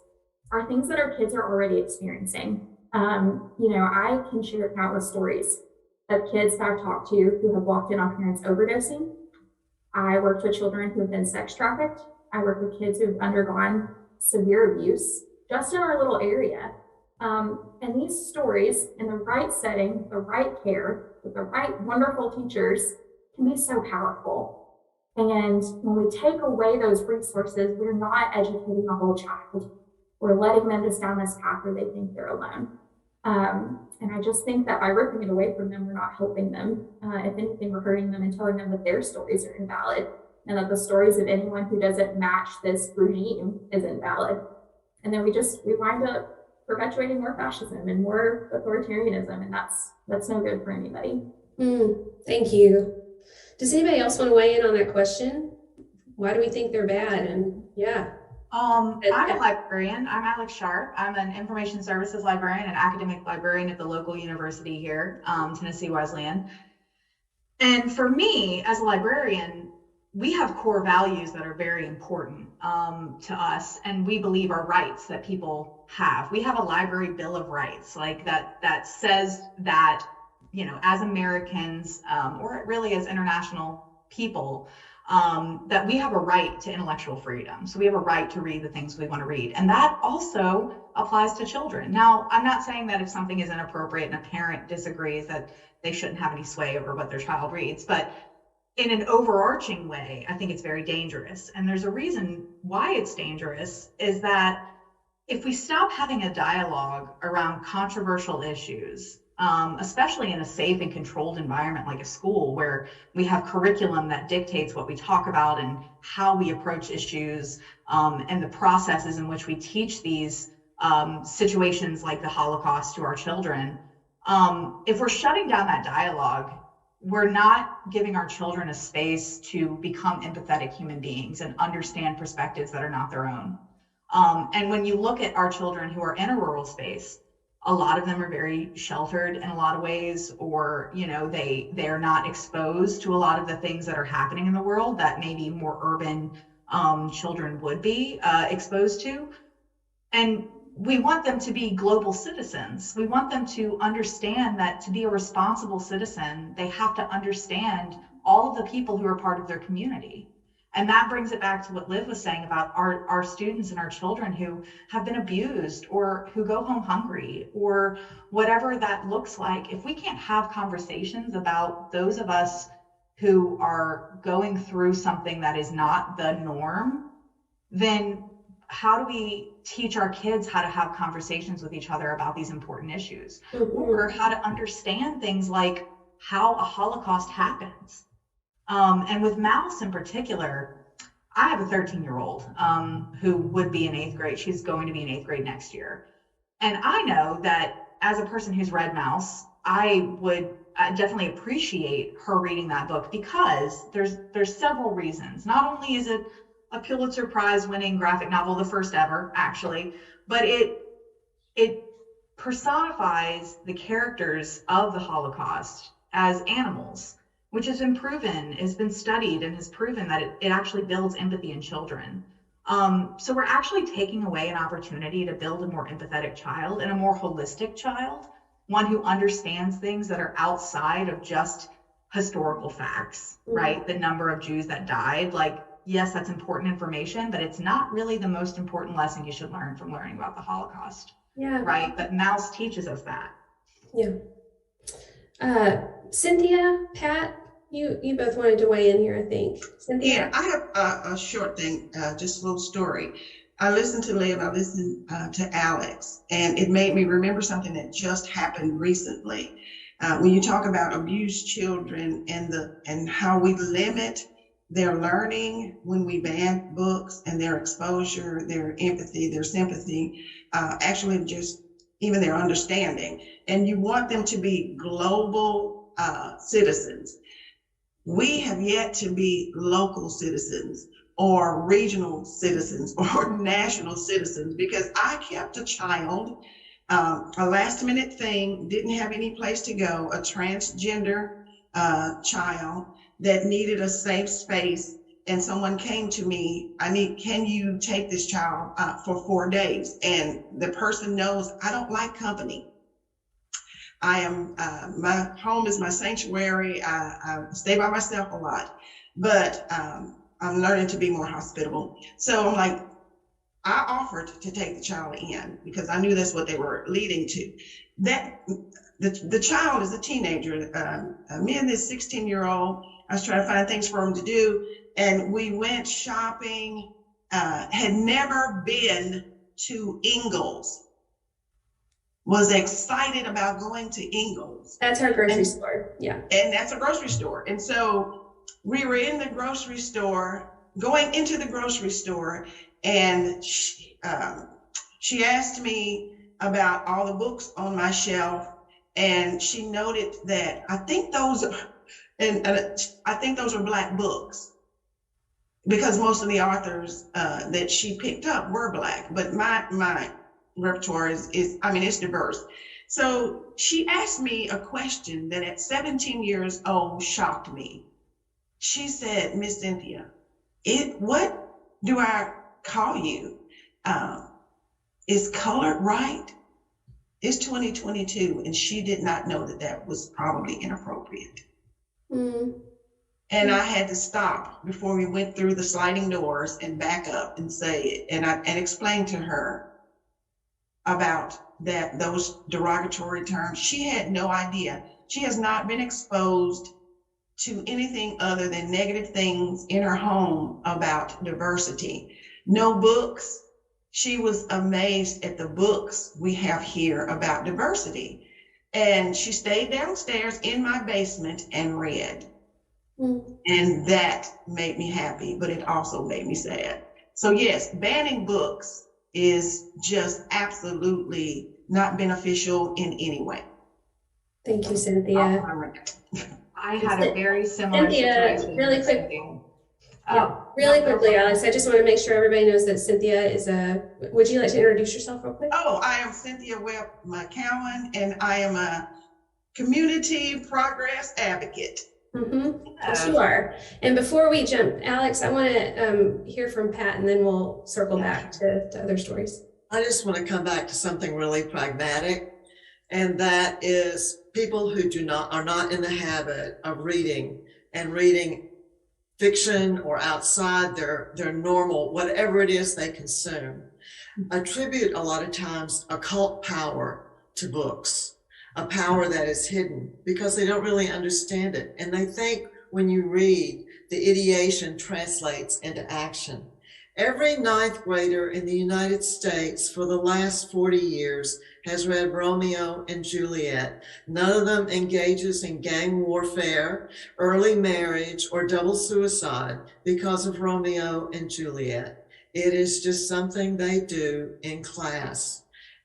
are things that our kids are already experiencing. I can share countless stories of kids that I've talked to who have walked in on parents overdosing. I worked with children who have been sex trafficked. I work with kids who've undergone severe abuse just in our little area. And these stories, in the right setting, the right care, with the right wonderful teachers, can be so powerful. And when we take away those resources, we're not educating the whole child. We're letting them just down this path where they think they're alone. And I just think that by ripping it away from them, we're not helping them. If anything, we're hurting them and telling them that their stories are invalid and that the stories of anyone who doesn't match this regime is invalid. And then we wind up perpetuating more fascism and more authoritarianism, and that's no good for anybody. Thank you. Does anybody else want to weigh in on that question? Why do we think they're bad? And I'm a librarian. I'm Alex Sharp. I'm an information services librarian and academic librarian at the local university here, Tennessee Wesleyan. And for me, as a librarian, we have core values that are very important to us, and we believe are rights that people have. We have a library bill of rights, like that says that, as Americans, or really as international people, that we have a right to intellectual freedom. So we have a right to read the things we want to read. And that also applies to children. Now, I'm not saying that if something is inappropriate and a parent disagrees that they shouldn't have any sway over what their child reads, but in an overarching way, I think it's very dangerous. And there's a reason why it's dangerous, is that if we stop having a dialogue around controversial issues, especially in a safe and controlled environment like a school, where we have curriculum that dictates what we talk about and how we approach issues, and the processes in which we teach these situations like the Holocaust to our children, if we're shutting down that dialogue, we're not giving our children a space to become empathetic human beings and understand perspectives that are not their own. And when you look at our children who are in a rural space, a lot of them are very sheltered in a lot of ways, or, they're not exposed to a lot of the things that are happening in the world that maybe more urban children would be exposed to. And we want them to be global citizens. We want them to understand that to be a responsible citizen, they have to understand all of the people who are part of their community. And that brings it back to what Liv was saying about our students and our children who have been abused or who go home hungry or whatever that looks like. If we can't have conversations about those of us who are going through something that is not the norm, then how do we teach our kids how to have conversations with each other about these important issues, or how to understand things like how a Holocaust happens? And with Mouse in particular, I have a 13-year-old who would be in 8th grade. She's going to be in 8th grade next year. And I know that as a person who's read Mouse, I would definitely appreciate her reading that book, because there's several reasons. Not only is it a Pulitzer Prize winning graphic novel, the first ever actually, but it personifies the characters of the Holocaust as animals, which has been studied and has proven that it actually builds empathy in children. So we're actually taking away an opportunity to build a more empathetic child and a more holistic child, one who understands things that are outside of just historical facts, right? The number of Jews that died, yes, that's important information, but it's not really the most important lesson you should learn from learning about the Holocaust. Yeah. Right? But Mouse teaches us that. Yeah. Cynthia, Pat, you both wanted to weigh in here, I think. Cynthia? Yeah, I have a short thing, just a little story. I listened to Liv, I listened to Alex, and it made me remember something that just happened recently. When you talk about abused children and how we limit their learning when we ban books, and their exposure, their empathy, their sympathy, actually just even their understanding. And you want them to be global citizens. We have yet to be local citizens or regional citizens or national citizens, because I kept a child a last minute thing, didn't have any place to go, a transgender child that needed a safe space. And someone came to me, can you take this child for 4 days? And the person knows I don't like company. I am, my home is my sanctuary. I stay by myself a lot, but I'm learning to be more hospitable. So I'm like, I offered to take the child in because I knew that's what they were leading to. That the child is a teenager. Me and this 16-year-old, I was trying to find things for him to do. And we went shopping, had never been to Ingles, was excited about going to Ingles. That's our grocery store, yeah. And that's a grocery store. And so we were in the grocery store, going into the grocery store, and she asked me about all the books on my shelf, and she noted that I think those are Black books, because most of the authors that she picked up were Black, but my repertoire is it's diverse. So she asked me a question that at 17 years old shocked me. She said, Miss Cynthia, what do I call you? Is color right? It's 2022, and she did not know that was probably inappropriate. Mm. And I had to stop before we went through the sliding doors and back up and say it, and explain to her about those derogatory terms. She had no idea. She has not been exposed to anything other than negative things in her home about diversity. No books. She was amazed at the books we have here about diversity. And she stayed downstairs in my basement and read. And that made me happy, but it also made me sad. So yes, banning books is just absolutely not beneficial in any way. Thank you, Cynthia. I had a very similar situation. Really quick. Really quickly, Alex, I just want to make sure everybody knows that Cynthia is would you like to introduce yourself real quick? Oh, I am Cynthia Webb McCowan, and I am a community progress advocate. Mm-hmm. Yes, you are. And before we jump, Alex, I want to hear from Pat, and then we'll circle back to other stories. I just want to come back to something really pragmatic, and that is people who are not in the habit of reading fiction or outside their normal, whatever it is they consume, attribute a lot of times occult power to books. A power that is hidden because they don't really understand it. And they think when you read, the ideation translates into action. Every 9th grader in the United States for the last 40 years has read Romeo and Juliet. None of them engages in gang warfare, early marriage, or double suicide because of Romeo and Juliet. It is just something they do in class.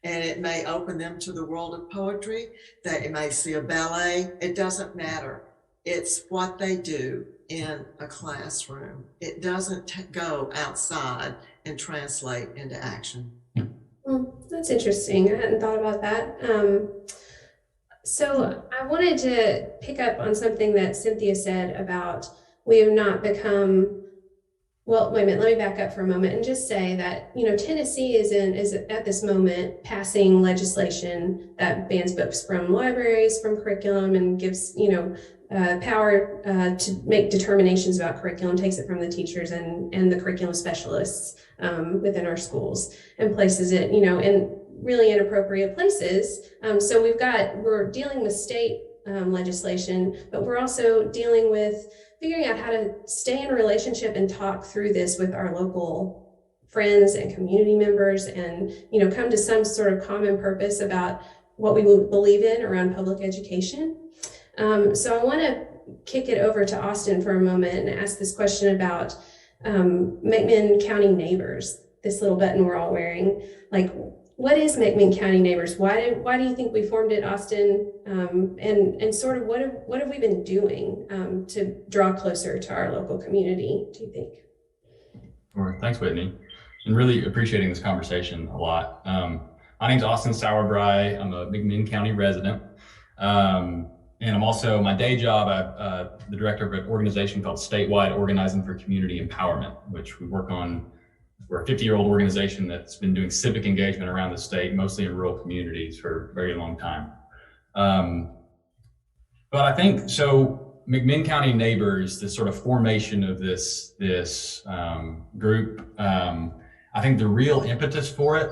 And it may open them to the world of poetry, they may see a ballet, it doesn't matter. It's what they do in a classroom. It doesn't go outside and translate into action. That's interesting. I hadn't thought about that. So I wanted to pick up on something that Cynthia said about we have not become. Well, wait a minute, let me back up for a moment and just say that, Tennessee is at this moment passing legislation that bans books from libraries, from curriculum, and gives, power to make determinations about curriculum, takes it from the teachers and the curriculum specialists within our schools, and places it, in really inappropriate places. So we're dealing with state legislation, but we're also dealing with figuring out how to stay in a relationship and talk through this with our local friends and community members, and come to some sort of common purpose about what we believe in around public education. So I want to kick it over to Austin for a moment and ask this question about McMinn County Neighbors, this little button we're all wearing. Like, what is McMinn County Neighbors? Why do you think we formed it, Austin? And sort of what have we been doing to draw closer to our local community, do you think? Sure. Thanks, Whitney. And really appreciating this conversation a lot. My name's Austin Sauerbry. I'm a McMinn County resident. And I'm also, my day job, I'm the director of an organization called Statewide Organizing for Community Empowerment, which we work on. We're a 50-year-old organization that's been doing civic engagement around the state, mostly in rural communities for a very long time. But I think, so McMinn County Neighbors, this sort of formation of this group, I think the real impetus for it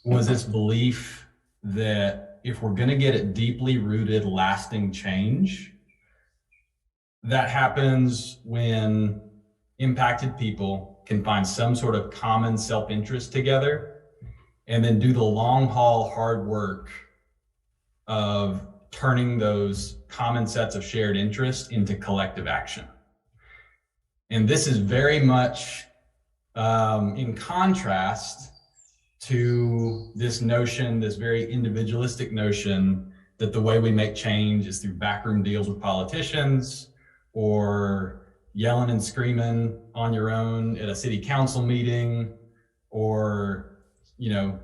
was this belief that if we're going to get it deeply rooted, lasting change, that happens when impacted people can find some sort of common self-interest together and then do the long haul hard work of turning those common sets of shared interest into collective action. And this is very much in contrast to this notion, this very individualistic notion that the way we make change is through backroom deals with politicians or yelling and screaming on your own at a city council meeting, or, you know,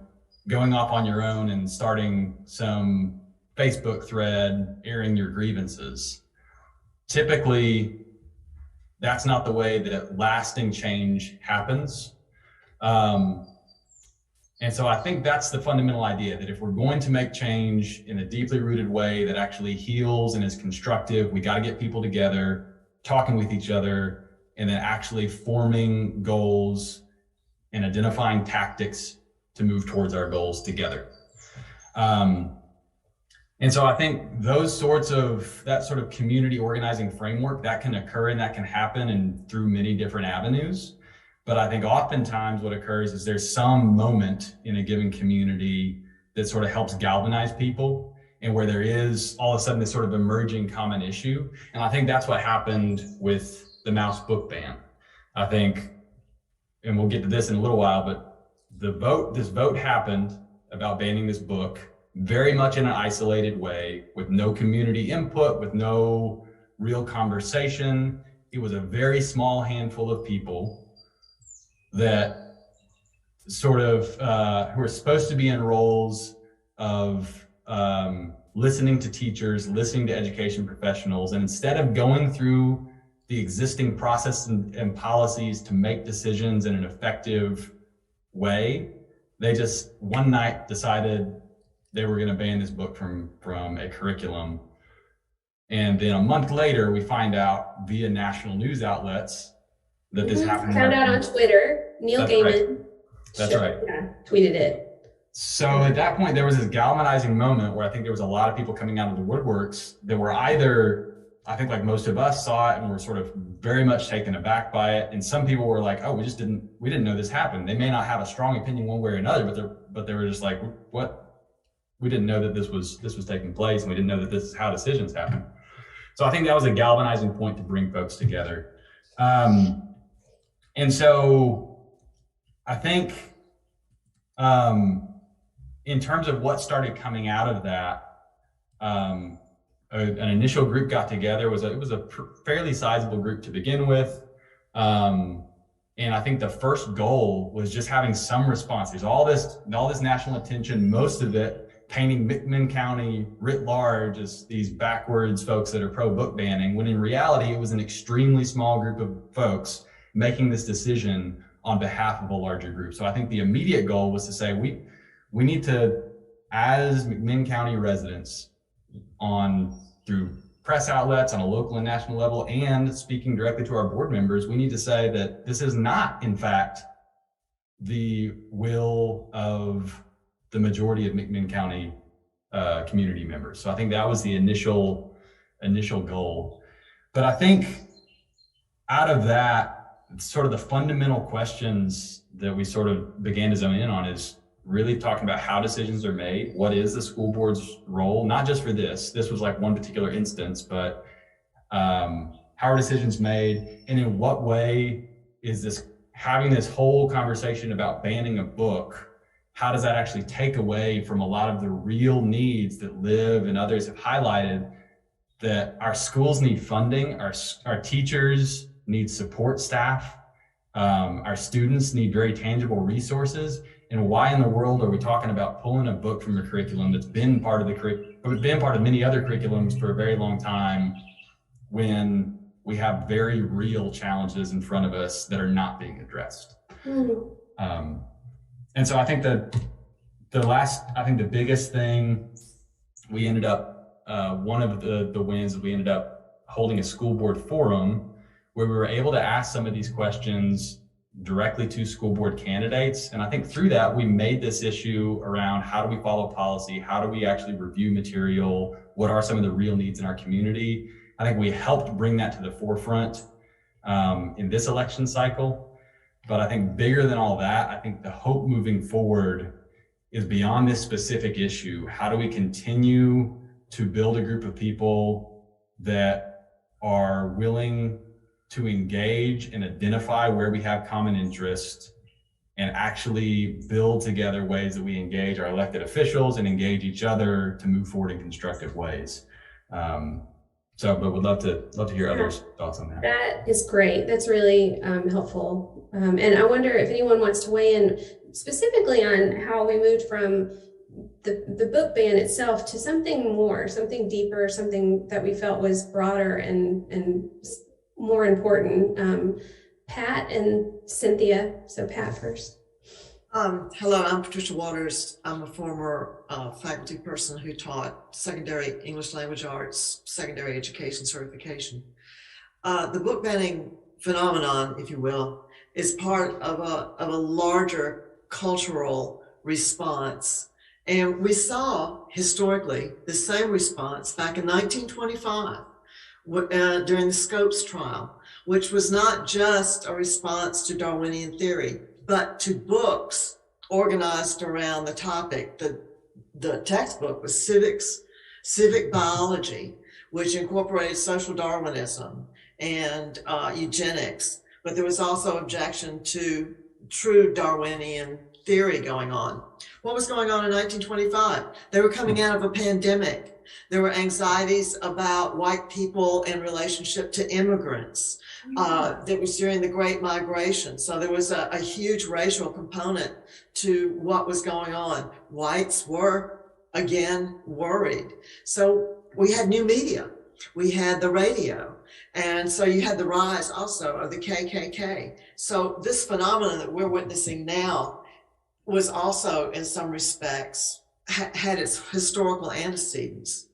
going off on your own and starting some Facebook thread airing your grievances. Typically, that's not the way that lasting change happens. And so I think that's the fundamental idea, that if we're going to make change in a deeply rooted way that actually heals and is constructive, we got to get people together, talking with each other, and then actually forming goals and identifying tactics to move towards our goals together. And so I think that sort of community organizing framework, that can occur and that can happen and through many different avenues. But I think oftentimes what occurs is there's some moment in a given community that sort of helps galvanize people, and where there is all of a sudden this sort of emerging common issue. And I think that's what happened with the Mouse book ban. I think, and we'll get to this in a little while, but this vote happened about banning this book very much in an isolated way, with no community input, with no real conversation. It was a very small handful of people that sort of who are supposed to be in roles of listening to teachers, listening to education professionals, and instead of going through the existing process and policies to make decisions in an effective way, they just one night decided they were going to ban this book from a curriculum. And then a month later, we find out via national news outlets that this happened. Found out on Twitter. Neil Gaiman. That's right. Yeah, tweeted it. So at that point, there was this galvanizing moment where I think there was a lot of people coming out of the woodworks that were either, I think like most of us saw it and were sort of very much taken aback by it. And some people were like, oh, we didn't know this happened. They may not have a strong opinion one way or another, but they were just like, what? We didn't know that this was taking place, and we didn't know that this is how decisions happen. So I think that was a galvanizing point to bring folks together. And so I think in terms of what started coming out of that, an initial group got together. It was a fairly sizable group to begin with. And I think the first goal was just having some response. There's all this national attention, most of it painting McMinn County writ large as these backwards folks that are pro-book banning, when in reality, it was an extremely small group of folks making this decision on behalf of a larger group. So I think the immediate goal was to say, we need to, as McMinn County residents, through press outlets on a local and national level, and speaking directly to our board members, we need to say that this is not, in fact, the will of the majority of McMinn County community members. So I think that was the initial goal. But I think out of that, sort of the fundamental questions that we sort of began to zone in on is really talking about how decisions are made. What is the school board's role? Not just for this was like one particular instance, but how are decisions made? And in what way is this, having this whole conversation about banning a book, how does that actually take away from a lot of the real needs that Liv and others have highlighted, that our schools need funding, our teachers need support staff, our students need very tangible resources, And why in the world are we talking about pulling a book from a curriculum that's been part of many other curriculums for a very long time, when we have very real challenges in front of us that are not being addressed? And so I think the biggest thing we ended up, one of the wins, we ended up holding a school board forum where we were able to ask some of these questions directly to school board candidates. And I think through that, we made this issue around how do we follow policy? How do we actually review material? What are some of the real needs in our community? I think we helped bring that to the forefront in this election cycle. But I think bigger than all that, I think the hope moving forward is beyond this specific issue. How do we continue to build a group of people that are willing to engage and identify where we have common interest, and actually build together ways that we engage our elected officials and engage each other to move forward in constructive ways. But would love to hear others' thoughts on that. That is great. That's really helpful. And I wonder if anyone wants to weigh in specifically on how we moved from the book ban itself to something more, something deeper, something that we felt was broader and more important. Pat and Cynthia. So Pat first. Hello, I'm Patricia Waters. I'm a former faculty person who taught secondary English language arts, secondary education certification. The book banning phenomenon, if you will, is part of a larger cultural response. And we saw historically the same response back in 1925 during the Scopes trial, which was not just a response to Darwinian theory, but to books organized around the topic. The textbook was civic biology, which incorporated social Darwinism and eugenics, but there was also objection to true Darwinian theory going on. What was going on in 1925? They were coming out of a pandemic. There were anxieties about white people in relationship to immigrants. That was during the Great Migration. So there was a huge racial component to what was going on. Whites were, again, worried. So we had new media. We had the radio. And so you had the rise also of the KKK. So this phenomenon that we're witnessing now was also, in some respects, had its historical antecedents.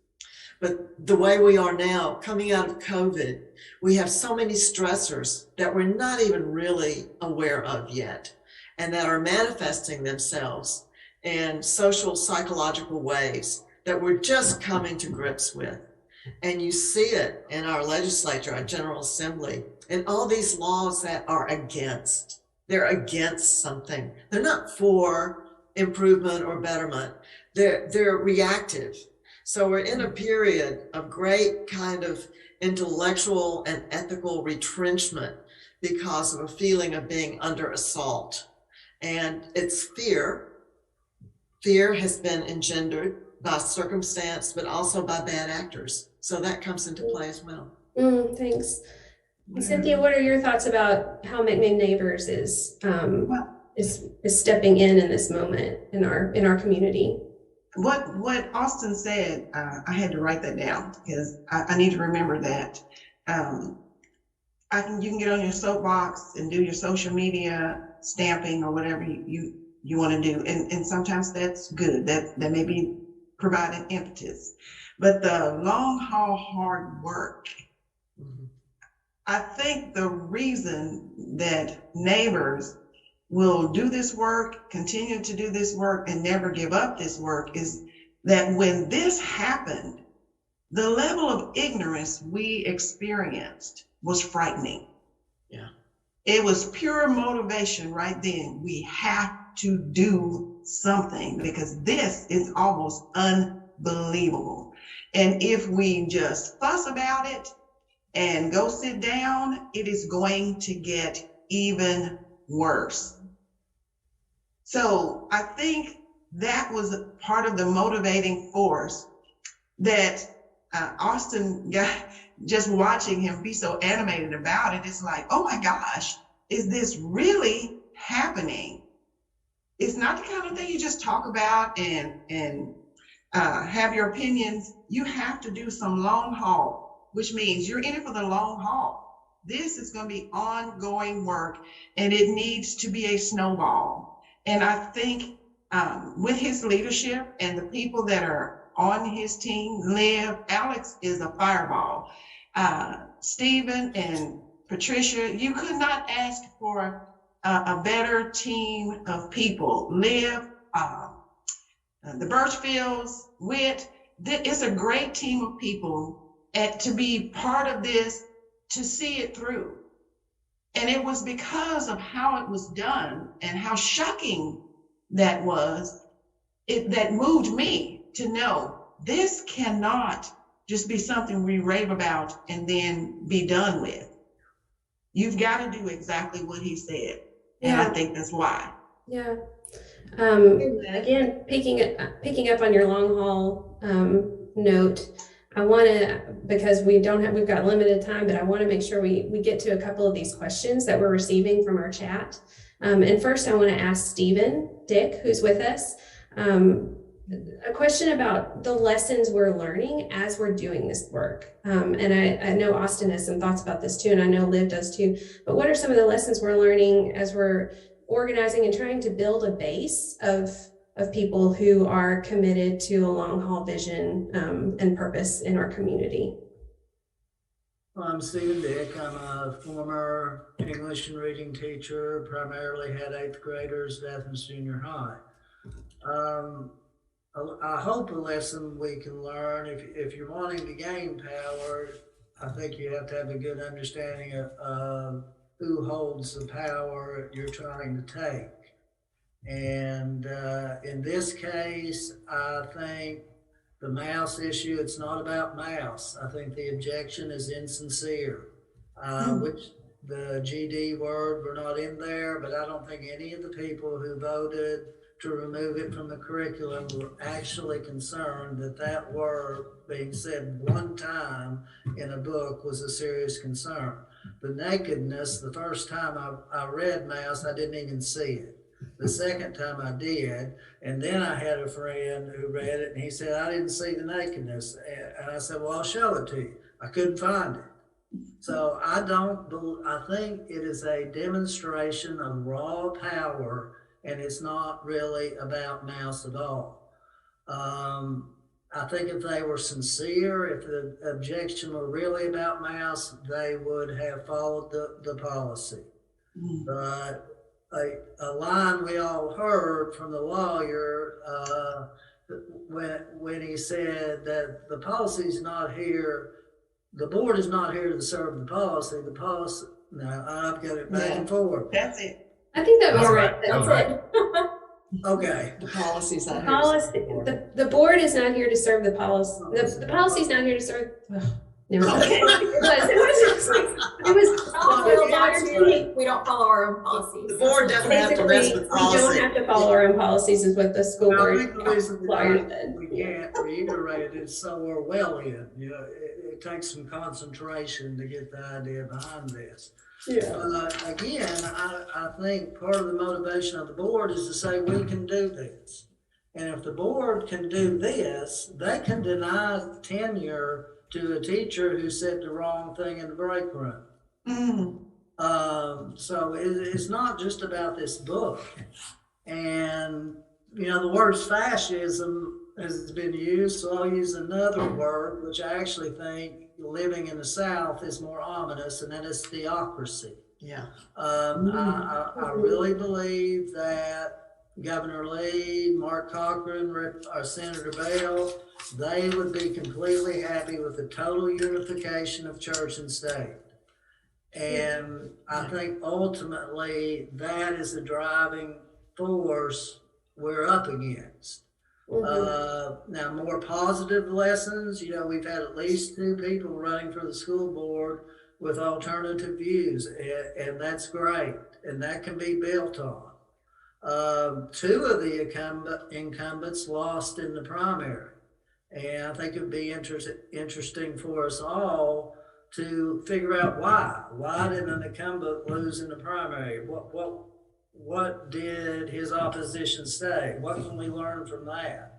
But the way we are now, coming out of COVID, we have so many stressors that we're not even really aware of yet, and that are manifesting themselves in social, psychological ways that we're just coming to grips with. And you see it in our legislature, our General Assembly, and all these laws that are against. They're against something. They're not for improvement or betterment. They're reactive. So we're in a period of great kind of intellectual and ethical retrenchment because of a feeling of being under assault. And it's fear. Fear has been engendered by circumstance, but also by bad actors. So that comes into play as well. Thanks. Cynthia, what are your thoughts about how McNeighbors is stepping in this moment in our community? What Austin said, I had to write that down because I need to remember that. You can get on your soapbox and do your social media stamping or whatever you want to do, and sometimes that's good. That may be providing impetus, but the long haul hard work. I think the reason that neighbors will do this work, continue to do this work, and never give up this work is that when this happened, the level of ignorance we experienced was frightening. Yeah. It was pure motivation right then. We have to do something because this is almost unbelievable. And if we just fuss about it and go sit down, it is going to get even worse. So I think that was part of the motivating force that Austin got. Just watching him be so animated about it, it's like, oh my gosh, is this really happening? it's not the kind of thing you just talk about and have your opinions. You have to do some long haul, which means you're in it for the long haul. This is going to be ongoing work, and it needs to be a snowball. And I think with his leadership and the people that are on his team, Alex is a fireball. Stephen and Patricia, you could not ask for a better team of people. Liv, the Birchfields, Witt, it's a great team of people to be part of this, to see it through. And it was because of how it was done and how shocking that was, that moved me to know this cannot just be something we rave about and then be done with. You've got to do exactly what he said. And I think that's why. Yeah. Again, picking up on your long haul note, I want to, because we've got limited time, but I want to make sure we get to a couple of these questions that we're receiving from our chat. And first I want to ask Stephen Dick, who's with us, a question about the lessons we're learning as we're doing this work. And I know Austin has some thoughts about this too, and I know Liv does too, but what are some of the lessons we're learning as we're organizing and trying to build a base of people who are committed to a long haul vision and purpose in our community? I'm Stephen Dick. I'm a former English and reading teacher, primarily had 8th graders at Athens Junior High. I hope a lesson we can learn, if you're wanting to gain power, I think you have to have a good understanding of who holds the power you're trying to take. And in this case, I think the mouse issue, it's not about mouse. I think the objection is insincere, which the GD word, we're not in there, but I don't think any of the people who voted to remove it from the curriculum were actually concerned that that word being said one time in a book was a serious concern. The nakedness, the first time I read mouse, I didn't even see it. The second time I did, and then I had a friend who read it and he said, I didn't see the nakedness. And I said, well, I'll show it to you. I couldn't find it. So I think it is a demonstration of raw power, and it's not really about mouse at all. I think if they were sincere, if the objection were really about mouse, they would have followed the policy. But a line we all heard from the lawyer when he said that the policy's not here, the board is not here to serve the policy. The policy, now I've got it back and forward. That's it. I think that was right. That's it. Okay. The policy's not here. Policy. The board is not here to serve the policy. The policy's not here to serve. Never mind. Okay. It was. We don't follow our own policies. The board doesn't have to rest with policy. We don't have to follow our own policies, is what the school I board think the reason lawyer said. we can't reiterate it so Orwellian. You know, it takes some concentration to get the idea behind this. Yeah. Again, I think part of the motivation of the board is to say we can do this. And if the board can do this, they can deny tenure to a teacher who said the wrong thing in the break room. So it's not just about this book. And, you know, the word fascism has been used, so I'll use another word, which I actually think living in the South is more ominous, and that is theocracy. Yeah. I really believe that Governor Lee, Mark Cochran, or Senator Bell, they would be completely happy with the total unification of church and state. And I think ultimately that is the driving force we're up against. Now, more positive lessons, you know, we've had at least 2 people running for the school board with alternative views, and that's great, and that can be built on. 2 of the incumbents lost in the primary, and I think it would be interesting for us all to figure out why. Why did an incumbent lose in the primary? what did his opposition say? What can we learn from that?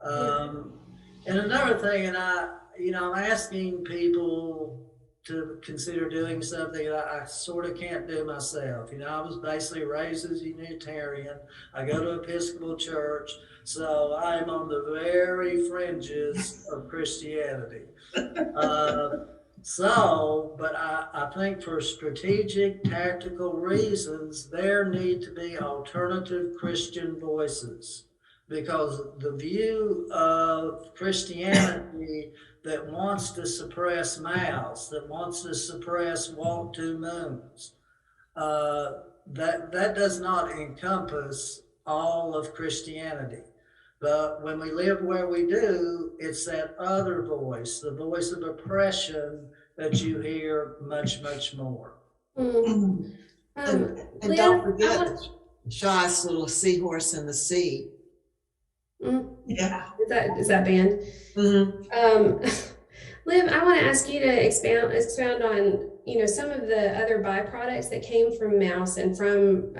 And another thing, and I'm asking people to consider doing something that I sort of can't do myself. I was basically raised as a Unitarian. I go to Episcopal Church, so I'm on the very fringes of Christianity. But I think for strategic, tactical reasons, there need to be alternative Christian voices, because the view of Christianity that wants to suppress Mao's, that wants to suppress Walk Two Moons, that does not encompass all of Christianity. But when we live where we do, it's that other voice, the voice of oppression, that you hear much, much more. And don't forget Shaw's little seahorse in the sea. Yeah. Is that banned? Mm-hmm. Liv, I want to ask you to expound on, some of the other byproducts that came from Mouse and from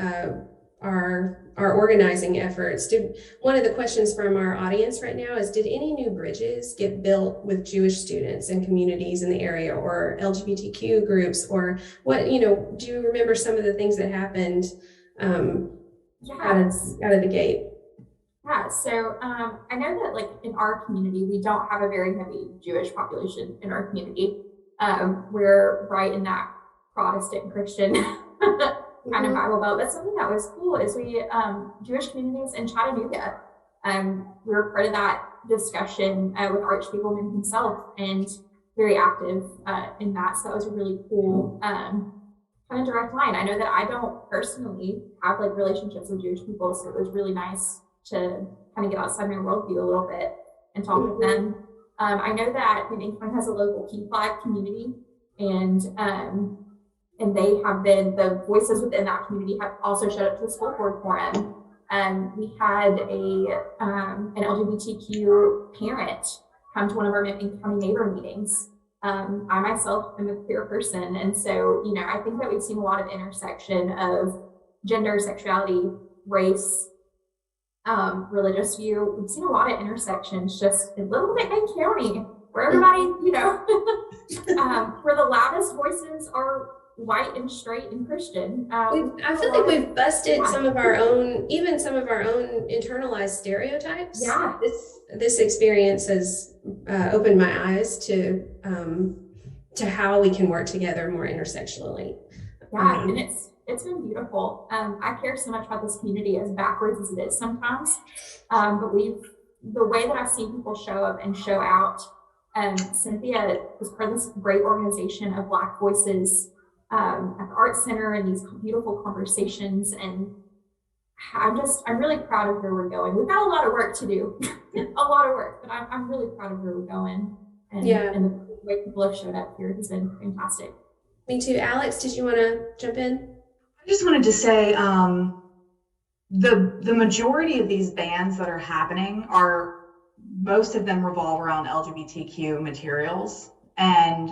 our organizing efforts. One of the questions from our audience right now is, did any new bridges get built with Jewish students and communities in the area, or LGBTQ groups, or what, do you remember some of the things that happened out of the gate? Yeah, so I know that in our community, we don't have a very heavy Jewish population in our community. We're right in that Protestant Christian kind of Bible Belt. But something that was cool is we, Jewish communities in Chattanooga, we were part of that discussion with Archbishop Wilman himself, and very active in that. So that was a really cool kind of direct line. I know that I don't personally have relationships with Jewish people, so it was really nice to kind of get outside my worldview a little bit and talk with them. I know that Inkling has a local PFLAG community, and they have been, the voices within that community have also showed up to the school board forum. We had an LGBTQ parent come to one of our Memphis County neighbor meetings. I myself am a queer person, and so I think that we've seen a lot of intersection of gender, sexuality, race, religious view. We've seen a lot of intersections just in Little McMinn County, where everybody, where the loudest voices are white and straight and Christian. I feel like we've busted some of our own internalized stereotypes. Yeah. This experience has opened my eyes to how we can work together more intersectionally. Yeah, and it's been beautiful. I care so much about this community, as backwards as it is sometimes. But the way that I've seen people show up and show out, Cynthia was part of this great organization of Black Voices at the Art Center, and these beautiful conversations. And I'm really proud of where we're going. We've got a lot of work to do, a lot of work, but I'm really proud of where we're going. And the way people have showed up here has been fantastic. Me too. Alex, did you want to jump in? I just wanted to say the majority of these bans that are happening most of them revolve around LGBTQ materials. And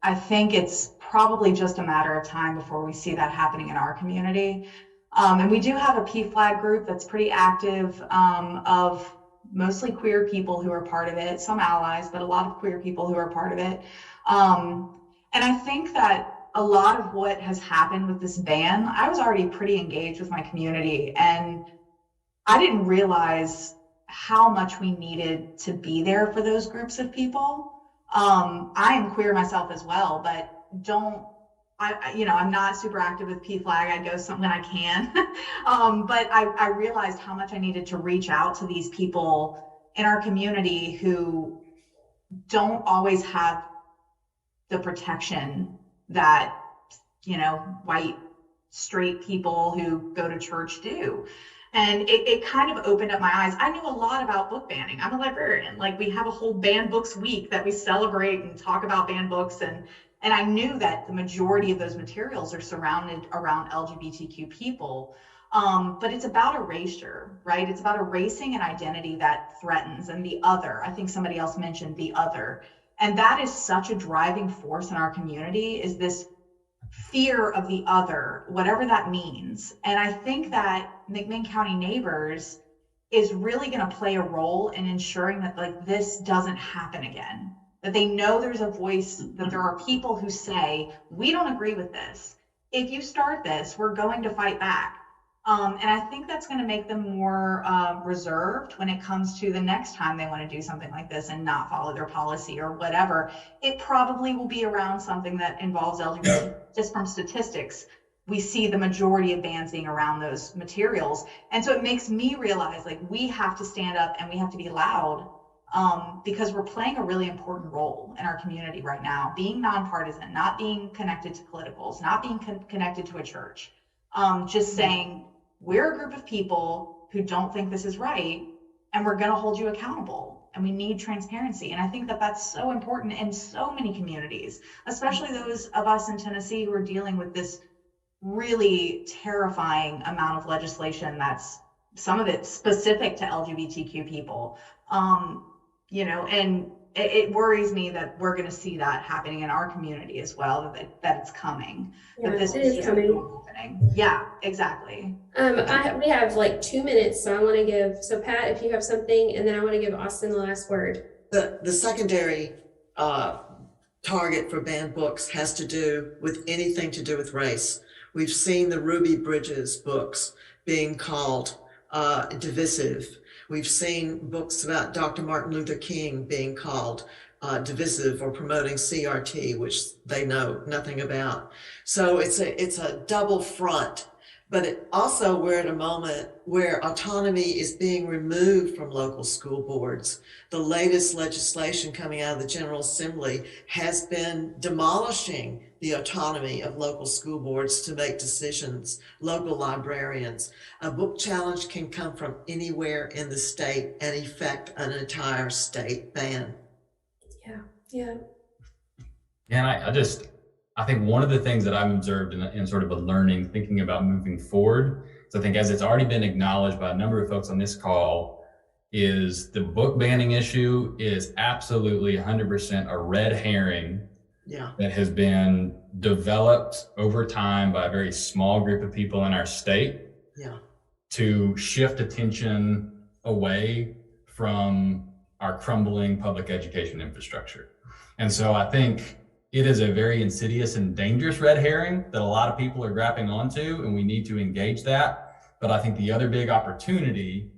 I think it's probably just a matter of time before we see that happening in our community. And we do have a PFLAG group that's pretty active, of mostly queer people who are part of it, some allies, but a lot of queer people who are part of it. And I think that a lot of what has happened with this ban, I was already pretty engaged with my community, and I didn't realize how much we needed to be there for those groups of people. I am queer myself as well, but I'm not super active with PFLAG. I go when I can. But I realized how much I needed to reach out to these people in our community who don't always have the protection that, white, straight people who go to church do. And it kind of opened up my eyes. I knew a lot about book banning. I'm a librarian. We have a whole banned books week that we celebrate and talk about banned books. And I knew that the majority of those materials are surrounded around LGBTQ people. But it's about erasure, right? It's about erasing an identity that threatens, and the other. I think somebody else mentioned the other. And that is such a driving force in our community, is this fear of the other, whatever that means. And I think that McMinn County Neighbors is really going to play a role in ensuring that like this doesn't happen again, that they know there's a voice, that there are people who say, we don't agree with this. If you start this, we're going to fight back. And I think that's going to make them more reserved when it comes to the next time they want to do something like this and not follow their policy or whatever. It probably will be around something that involves LGBT. Just from statistics, we see the majority of bans being around those materials. And so it makes me realize like we have to stand up and we have to be loud because we're playing a really important role in our community right now, being nonpartisan, not being connected to politicals, not being connected to a church, just saying, we're a group of people who don't think this is right, and we're going to hold you accountable, and we need transparency. And I think that that's so important in so many communities, especially those of us in Tennessee who are dealing with this really terrifying amount of legislation that's some of it specific to LGBTQ people. You know, and it worries me that we're going to see that happening in our community as well, that it's coming. Yeah, that this it is is coming. happening. Yeah, exactly. We have like 2 minutes, so I want to give, so Pat, if you have something, and then I want to give Austin the last word. The secondary target for banned books has to do with anything to do with race. We've seen the Ruby Bridges books being called divisive. We've seen books about Dr. Martin Luther King being called divisive or promoting CRT, which they know nothing about. So it's a double front. But also we're at a moment where autonomy is being removed from local school boards. The latest legislation coming out of the General Assembly has been demolishing the autonomy of local school boards to make decisions, local librarians. A book challenge can come from anywhere in the state and effect an entire state ban. Yeah. And I think one of the things that I've observed in sort of a learning, thinking about moving forward, so I think as it's already been acknowledged by a number of folks on this call, is the book banning issue is absolutely 100% a red herring that has been developed over time by a very small group of people in our state to shift attention away from our crumbling public education infrastructure. And so I think it is a very insidious and dangerous red herring that a lot of people are grappling onto, and we need to engage that. But I think the other big opportunity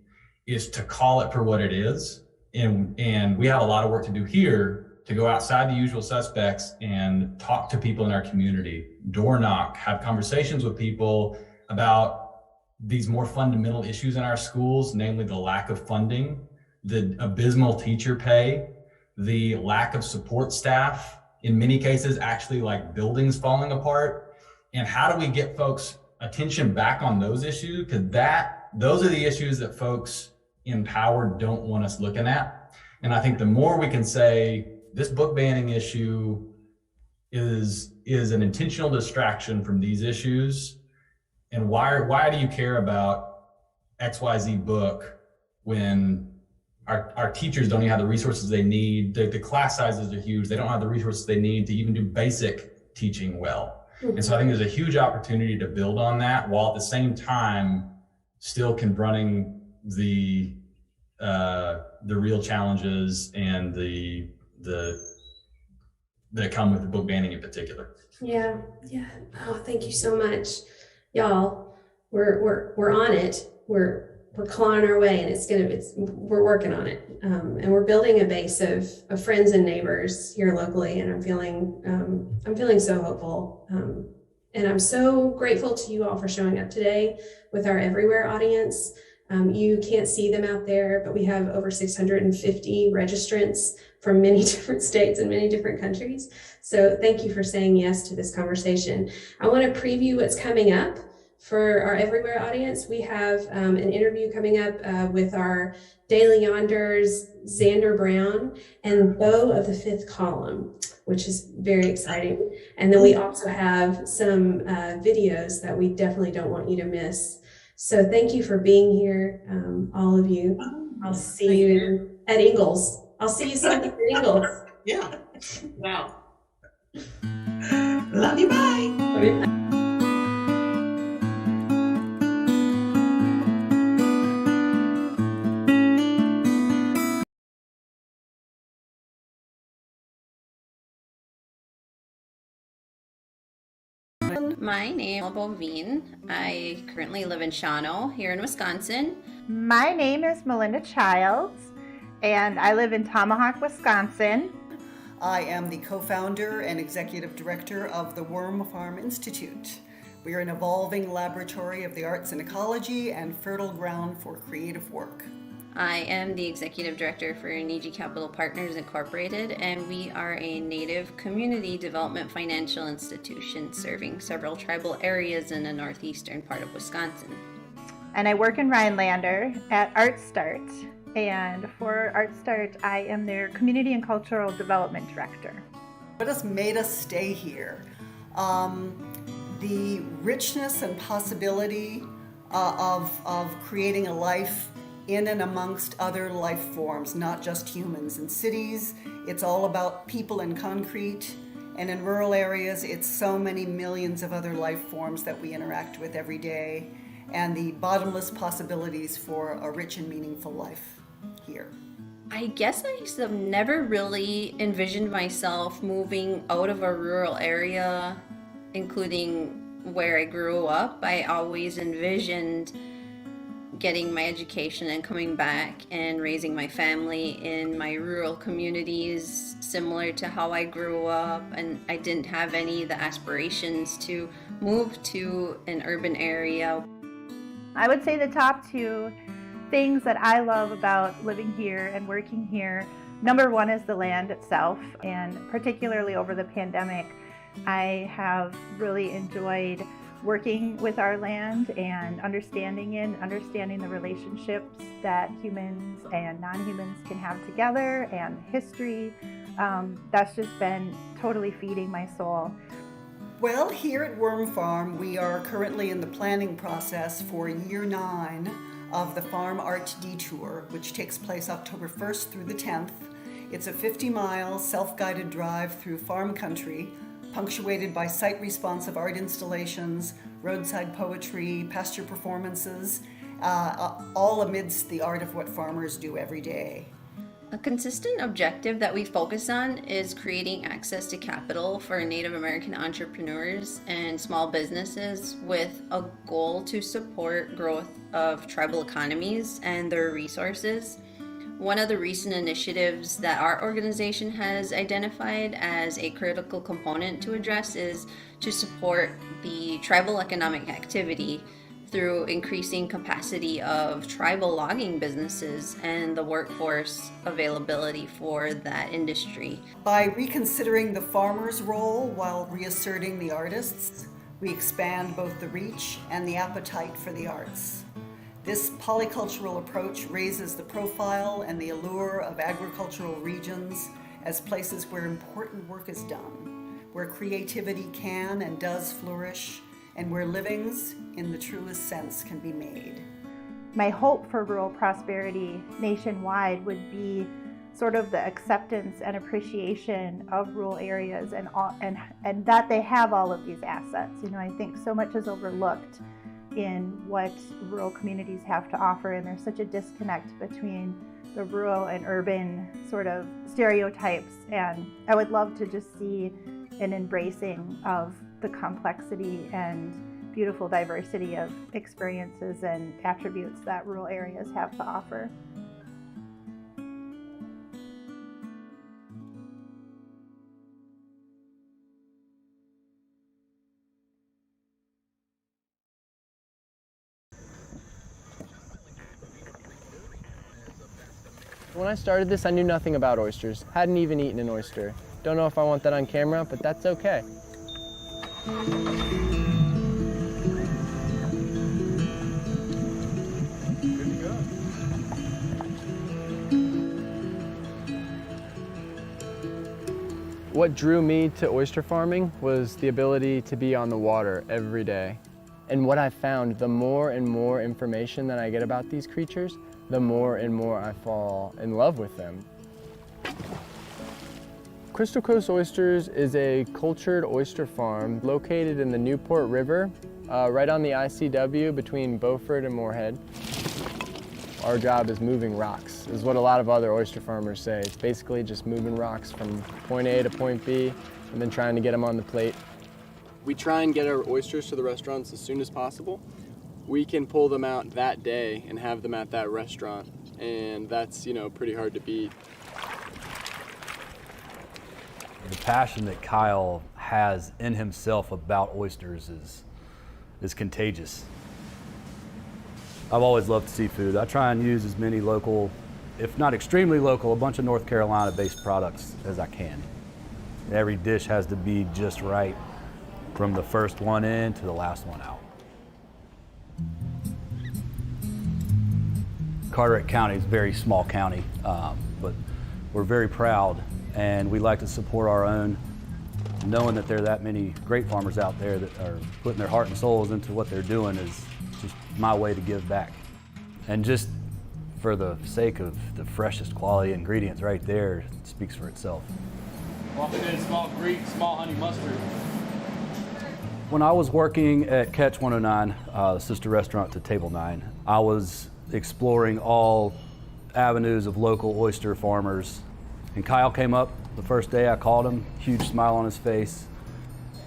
is to call it for what it is. And we have a lot of work to do here to go outside the usual suspects and talk to people in our community, door knock, have conversations with people about these more fundamental issues in our schools, namely the lack of funding, the abysmal teacher pay, the lack of support staff, in many cases, actually like buildings falling apart. And how do we get folks' attention back on those issues? Because those are the issues that folks in power don't want us looking at. And I think the more we can say, this book banning issue is an intentional distraction from these issues. And why do you care about XYZ book when our teachers don't even have the resources they need? The class sizes are huge. They don't have the resources they need to even do basic teaching well. Mm-hmm. And so I think there's a huge opportunity to build on that while at the same time still confronting the real challenges and that come with the book banning in particular. Yeah. Oh, thank you so much, y'all. We're on it. We're clawing our way, and we're working on it. And we're building a base of friends and neighbors here locally. And I'm feeling so hopeful. And I'm so grateful to you all for showing up today with our Everywhere audience. You can't see them out there, but we have over 650 registrants from many different states and many different countries. So thank you for saying yes to this conversation. I want to preview what's coming up for our Everywhere audience. We have an interview coming up with our Daily Yonder's Xander Brown and Beau of the Fifth Column, which is very exciting. And then we also have some videos that we definitely don't want you to miss. So thank you for being here, all of you. I'll see you at Ingalls. I'll see you soon at Ingalls. Yeah. Wow. Love you. Bye. My name is Bovine. I currently live in Shawano here in Wisconsin. My name is Melinda Childs, and I live in Tomahawk, Wisconsin. I am the co-founder and executive director of the Worm Farm Institute. We are an evolving laboratory of the arts and ecology and fertile ground for creative work. I am the executive director for Niji Capital Partners Incorporated, and we are a Native community development financial institution serving several tribal areas in the northeastern part of Wisconsin. And I work in Rhinelander at ArtStart. And for ArtStart, I am their community and cultural development director. What has made us stay here? The richness and possibility of creating a life in and amongst other life forms, not just humans. In cities, it's all about people and concrete, and in rural areas, it's so many millions of other life forms that we interact with every day, and the bottomless possibilities for a rich and meaningful life here. I guess I have never really envisioned myself moving out of a rural area, including where I grew up. I always envisioned getting my education and coming back and raising my family in my rural communities, similar to how I grew up, and I didn't have any of the aspirations to move to an urban area. I would say the top two things that I love about living here and working here, number one is the land itself, and particularly over the pandemic, I have really enjoyed working with our land and understanding the relationships that humans and non-humans can have together, and history. That's just been totally feeding my soul. Well, here at Worm Farm, we are currently in the planning process for year 9 of the Farm Art Detour, which takes place October 1st through the 10th. It's a 50-mile self-guided drive through farm country, punctuated by site-responsive art installations, roadside poetry, pasture performances, all amidst the art of what farmers do every day. A consistent objective that we focus on is creating access to capital for Native American entrepreneurs and small businesses with a goal to support growth of tribal economies and their resources. One of the recent initiatives that our organization has identified as a critical component to address is to support the tribal economic activity through increasing capacity of tribal logging businesses and the workforce availability for that industry. By reconsidering the farmer's role while reasserting the artist's, we expand both the reach and the appetite for the arts. This polycultural approach raises the profile and the allure of agricultural regions as places where important work is done, where creativity can and does flourish, and where livings, in the truest sense, can be made. My hope for rural prosperity nationwide would be sort of the acceptance and appreciation of rural areas and that they have all of these assets. You know, I think so much is overlooked in what rural communities have to offer, and there's such a disconnect between the rural and urban sort of stereotypes, and I would love to just see an embracing of the complexity and beautiful diversity of experiences and attributes that rural areas have to offer. When I started this, I knew nothing about oysters. Hadn't even eaten an oyster. Don't know if I want that on camera, but that's okay. What drew me to oyster farming was the ability to be on the water every day. And what I found, the more and more information that I get about these creatures, the more and more I fall in love with them. Crystal Coast Oysters is a cultured oyster farm located in the Newport River, right on the ICW between Beaufort and Moorhead. Our job is moving rocks, is what a lot of other oyster farmers say. It's basically just moving rocks from point A to point B and then trying to get them on the plate. We try and get our oysters to the restaurants as soon as possible. We can pull them out that day and have them at that restaurant, and that's, pretty hard to beat. The passion that Kyle has in himself about oysters is contagious. I've always loved seafood. I try and use as many local, if not extremely local, a bunch of North Carolina-based products as I can. Every dish has to be just right from the first one in to the last one out. Carteret County is a very small county, but we're very proud, and we like to support our own, knowing that there are that many great farmers out there that are putting their heart and souls into what they're doing is just my way to give back. And just for the sake of the freshest quality ingredients right there, it speaks for itself. Walking in small Greek, small honey mustard. When I was working at Catch 109, the sister restaurant to Table 9, I was exploring all avenues of local oyster farmers. And Kyle came up the first day I called him, huge smile on his face.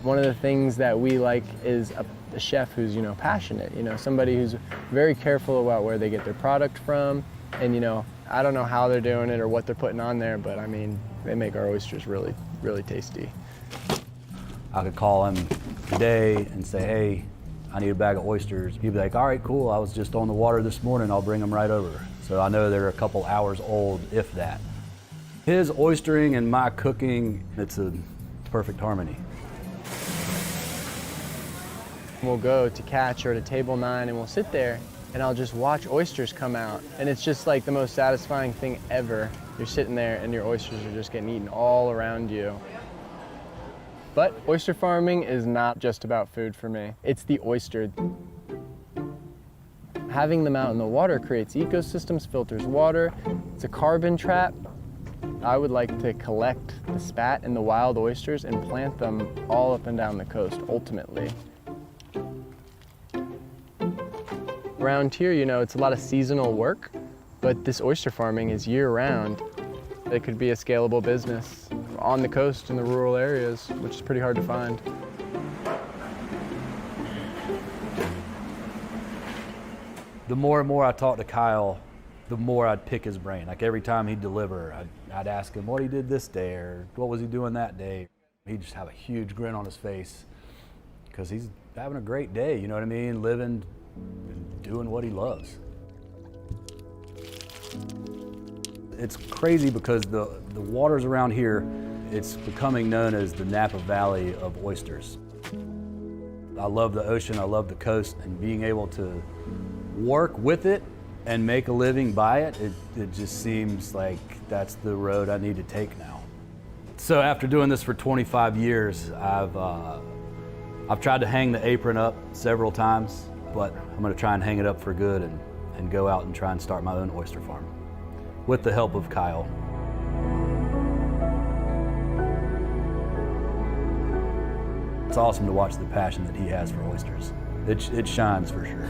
One of the things that we like is a chef who's, passionate, somebody who's very careful about where they get their product from. And, I don't know how they're doing it or what they're putting on there, but I mean, they make our oysters really, really tasty. I could call him today and say, hey, I need a bag of oysters. He'd be like, all right, cool. I was just on the water this morning. I'll bring them right over. So I know they're a couple hours old, if that. His oystering and my cooking, it's a perfect harmony. We'll go to Catch or to Table 9 and we'll sit there and I'll just watch oysters come out. And it's just like the most satisfying thing ever. You're sitting there and your oysters are just getting eaten all around you. But oyster farming is not just about food for me. It's the oyster. Having them out in the water creates ecosystems, filters water. It's a carbon trap. I would like to collect the spat and the wild oysters and plant them all up and down the coast, ultimately. Around here, it's a lot of seasonal work, but this oyster farming is year-round. It could be a scalable business on the coast in the rural areas, which is pretty hard to find. The more and more I talked to Kyle, the more I'd pick his brain. Like every time he'd deliver, I'd ask him what he did this day or what was he doing that day. He'd just have a huge grin on his face because he's having a great day, you know what I mean? Living and doing what he loves. It's crazy because the waters around here, it's becoming known as the Napa Valley of oysters. I love the ocean, I love the coast, and being able to work with it and make a living by it, it just seems like that's the road I need to take now. So after doing this for 25 years, I've tried to hang the apron up several times, but I'm gonna try and hang it up for good and go out and try and start my own oyster farm with the help of Kyle. It's awesome to watch the passion that he has for oysters. It shines for sure.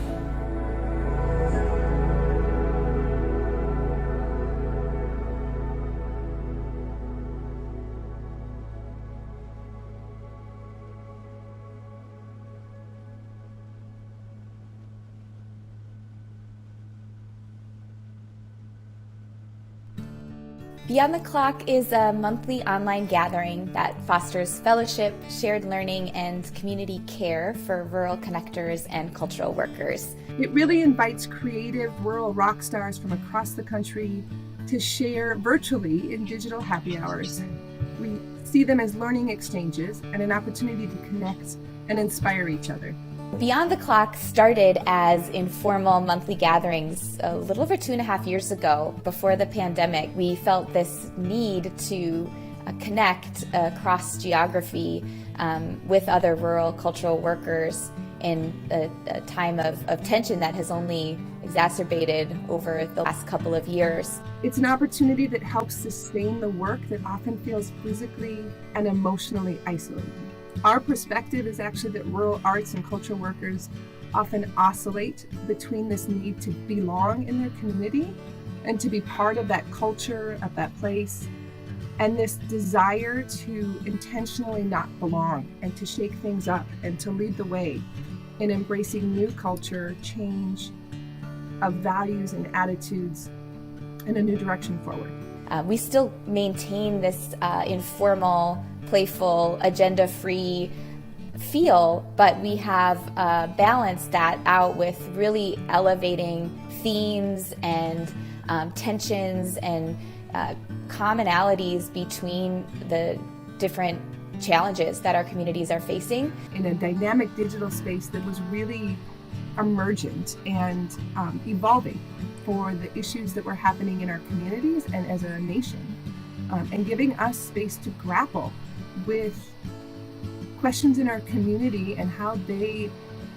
Beyond the Clock is a monthly online gathering that fosters fellowship, shared learning, and community care for rural connectors and cultural workers. It really invites creative rural rock stars from across the country to share virtually in digital happy hours. We see them as learning exchanges and an opportunity to connect and inspire each other. Beyond the Clock started as informal monthly gatherings a little over 2.5 years ago. Before the pandemic, we felt this need to connect across geography with other rural cultural workers in a time of tension that has only exacerbated over the last couple of years. It's an opportunity that helps sustain the work that often feels physically and emotionally isolating. Our perspective is actually that rural arts and culture workers often oscillate between this need to belong in their community and to be part of that culture, of that place, and this desire to intentionally not belong and to shake things up and to lead the way in embracing new culture, change of values and attitudes, and a new direction forward. We still maintain this informal, playful, agenda-free feel, but we have balanced that out with really elevating themes and tensions and commonalities between the different challenges that our communities are facing. In a dynamic digital space that was really emergent and evolving for the issues that were happening in our communities and as a nation, and giving us space to grapple with questions in our community and how they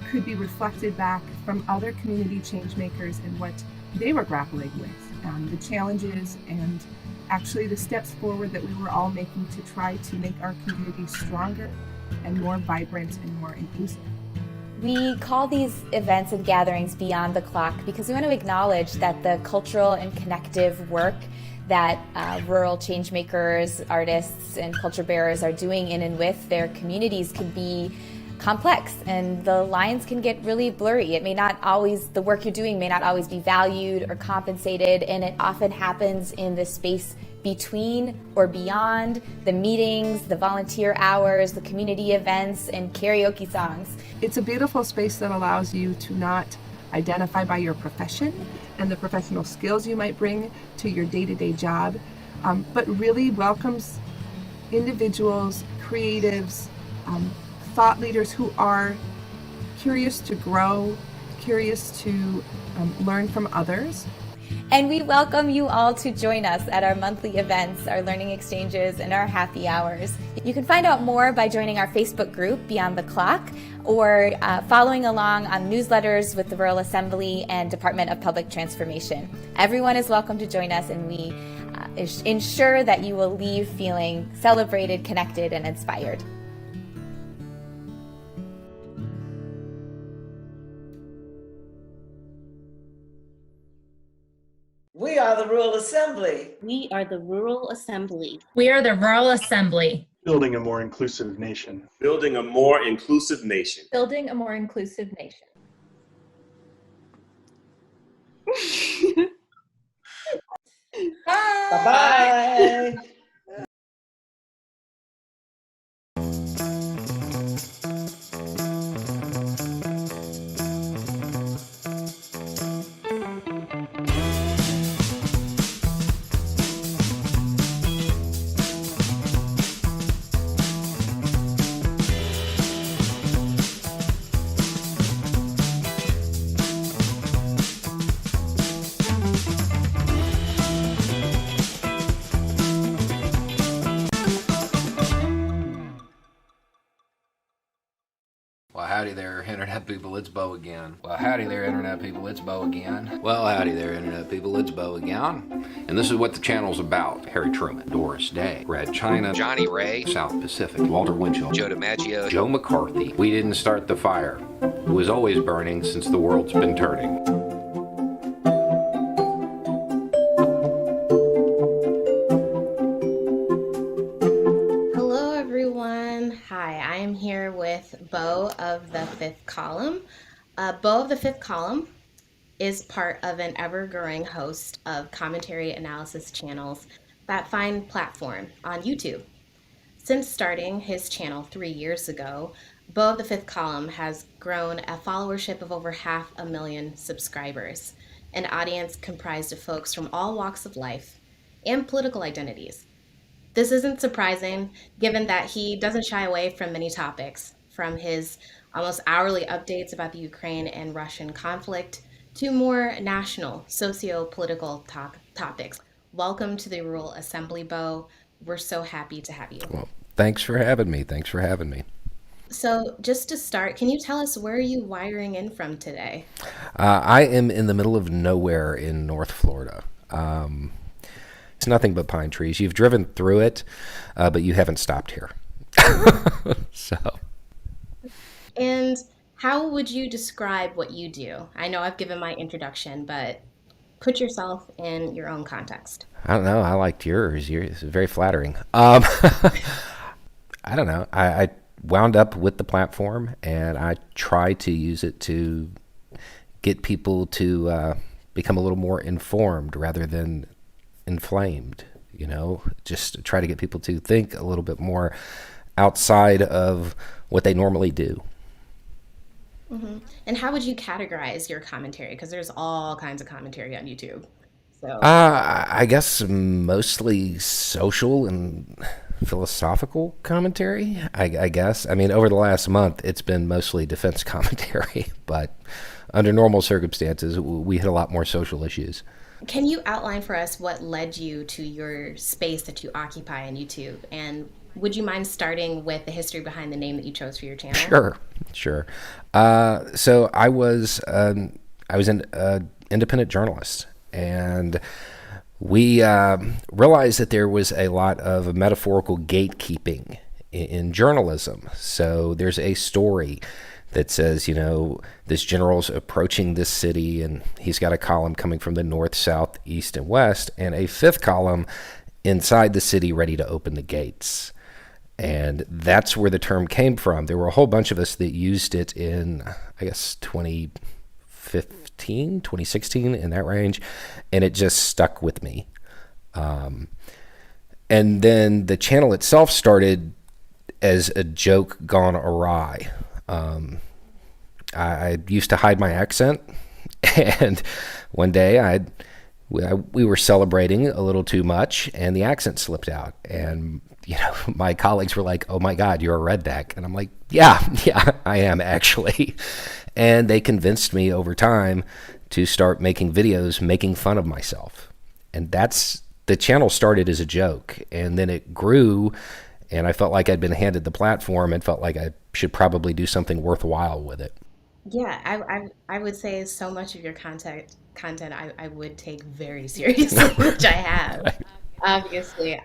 could be reflected back from other community change makers and what they were grappling with, the challenges and actually the steps forward that we were all making to try to make our community stronger and more vibrant and more inclusive. We call these events and gatherings Beyond the Clock because we want to acknowledge that the cultural and connective work that rural change makers, artists, and culture bearers are doing in and with their communities can be complex and the lines can get really blurry. It may not always, the work you're doing may not always be valued or compensated, and it often happens in the space between or beyond the meetings, the volunteer hours, the community events, and karaoke songs. It's a beautiful space that allows you to not identify by your profession and the professional skills you might bring to your day-to-day job, but really welcomes individuals, creatives, thought leaders who are curious to grow, curious to learn from others. And we welcome you all to join us at our monthly events, our learning exchanges, and our happy hours. You can find out more by joining our Facebook group, Beyond the Clock, or following along on newsletters with the Rural Assembly and Department of Public Transformation. Everyone is welcome to join us, and we ensure that you will leave feeling celebrated, connected, and inspired. We are the Rural Assembly. We are the Rural Assembly. We are the Rural Assembly. Building a more inclusive nation. Building a more inclusive nation. Building a more inclusive nation. Bye. Bye-bye. Well, howdy there, Internet people, it's Bo again. Well, howdy there, Internet people, it's Bo again. Well, howdy there, Internet people, it's Bo again. And this is what the channel's about. Harry Truman, Doris Day, Red China, Johnny Ray, South Pacific, Walter Winchell, Joe DiMaggio, Joe McCarthy. We didn't start the fire. It was always burning since the world's been turning. Hi, I am here with Bo of the Fifth Column. Bo of the Fifth Column is part of an ever-growing host of commentary analysis channels that find platform on YouTube. Since starting his channel 3 years ago, Bo of the Fifth Column has grown a followership of over 500,000 subscribers, an audience comprised of folks from all walks of life and political identities. This isn't surprising, given that he doesn't shy away from many topics, from his almost hourly updates about the Ukraine and Russian conflict to more national socio-political topics. Welcome to the Rural Assembly, Bo. We're so happy to have you. Well, thanks for having me. So, just to start, can you tell us where are you wiring in from today? I am in the middle of nowhere in North Florida. It's nothing but pine trees. You've driven through it, but you haven't stopped here. So, And how would you describe what you do? I know I've given my introduction, but put yourself in your own context. I don't know. I liked yours. Yours is very flattering. I don't know. I wound up with the platform, and I try to use it to get people to become a little more informed rather than inflamed. You know, just try to get people to think a little bit more outside of what they normally do. And how would you categorize your commentary? Because there's all kinds of commentary on YouTube. So, I guess mostly social and philosophical commentary, I guess. I mean, over the last month, it's been mostly defense commentary, but under normal circumstances, we hit a lot more social issues. can you outline for us what led you to your space that you occupy on YouTube? And would you mind starting with the history behind the name that you chose for your channel? Sure. So I was an independent journalist, and we realized that there was a lot of metaphorical gatekeeping in journalism. So there's a story that says, you know, this general's approaching this city, and he's got a column coming from the north, south, east, and west, and a fifth column inside the city ready to open the gates. And that's where the term came from. There were a whole bunch of us that used it in, I guess, 2015, 2016, in that range, and it just stuck with me. And then the channel itself started as a joke gone awry. I used to hide my accent, and one day we were celebrating a little too much, and the accent slipped out. And you know, my colleagues were like, "Oh my God, you're a redneck," and I'm like, "Yeah, I am actually." And they convinced me over time to start making videos making fun of myself, and the channel started as a joke, and then it grew. And I felt like I'd been handed the platform and felt like I should probably do something worthwhile with it. Yeah, I would say so much of your content I would take very seriously, which I have, obviously.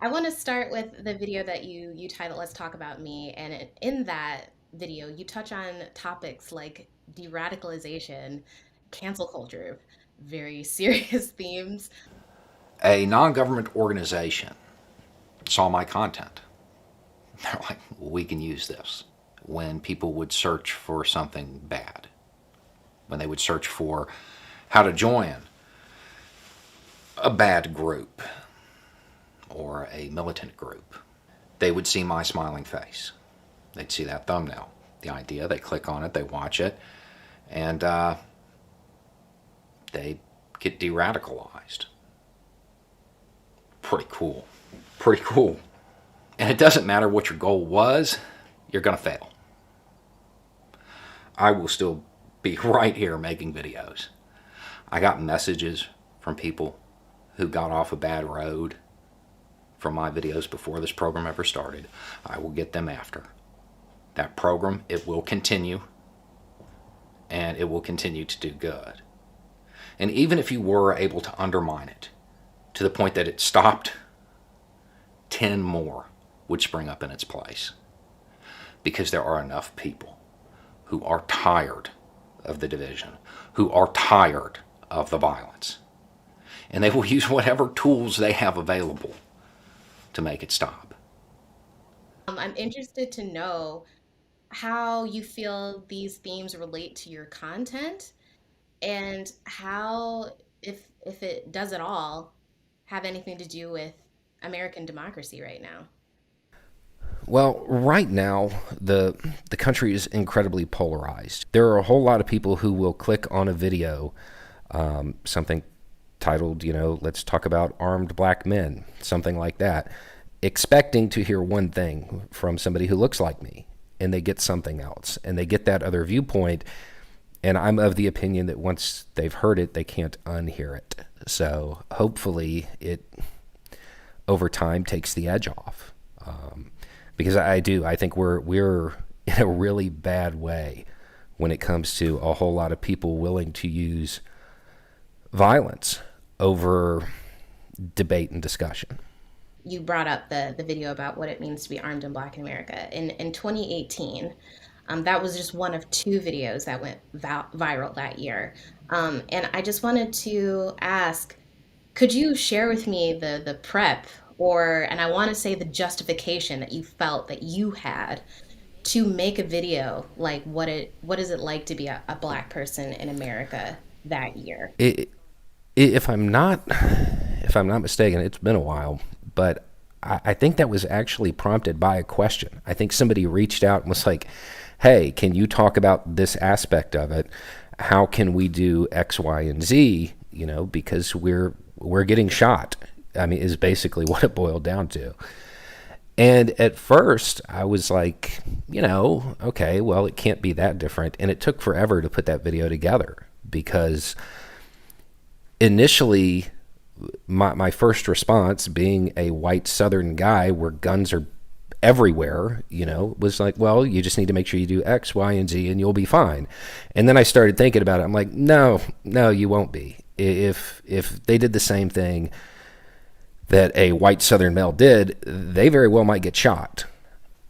I want to start with the video that you titled "Let's Talk About Me," and in that video you touch on topics like de-radicalization, cancel culture, very serious themes. A non-government organization saw my content. They're like, we can use this. When people would search for something bad, when they would search for how to join a bad group or a militant group, they would see my smiling face. They'd see that thumbnail, the idea, they click on it, they watch it, and they get de-radicalized. Pretty cool. And it doesn't matter what your goal was, you're going to fail. I will still be right here making videos. I got messages from people who got off a bad road from my videos before this program ever started. I will get them after. That program, it will continue, and it will continue to do good. And even if you were able to undermine it to the point that it stopped, 10 more would spring up in its place, because there are enough people who are tired of the division, who are tired of the violence, and they will use whatever tools they have available to make it stop. I'm interested to know how you feel these themes relate to your content, and how, if it does at all, have anything to do with American democracy right now. Well, right now, the country is incredibly polarized. There are a whole lot of people who will click on a video, something titled, you know, "Let's talk about armed black men," something like that, expecting to hear one thing from somebody who looks like me, and they get something else, and they get that other viewpoint, and I'm of the opinion that once they've heard it, they can't unhear it. So hopefully it, over time, takes the edge off. because I think we're in a really bad way when it comes to a whole lot of people willing to use violence over debate and discussion. You brought up the video about what it means to be armed in Black America. In 2018, that was just one of 2 videos that went viral that year. And I just wanted to ask, could you share with me the prep and I want to say the justification that you felt that you had to make a video like what is it like to be a Black person in America that year? If I'm not mistaken, it's been a while, but I think that was actually prompted by a question. I think somebody reached out and was like, hey, can you talk about this aspect of it? How can we do X, Y, and Z? You know, because we're getting shot. I mean, is basically what it boiled down to. And at first I was like, you know, okay, well, it can't be that different. And it took forever to put that video together, because initially my first response, being a white Southern guy where guns are everywhere, you know, was like, well, you just need to make sure you do X, Y, and Z and you'll be fine. And then I started thinking about it. I'm like, no, you won't be. If they did the same thing that a white Southern male did, they very well might get shot.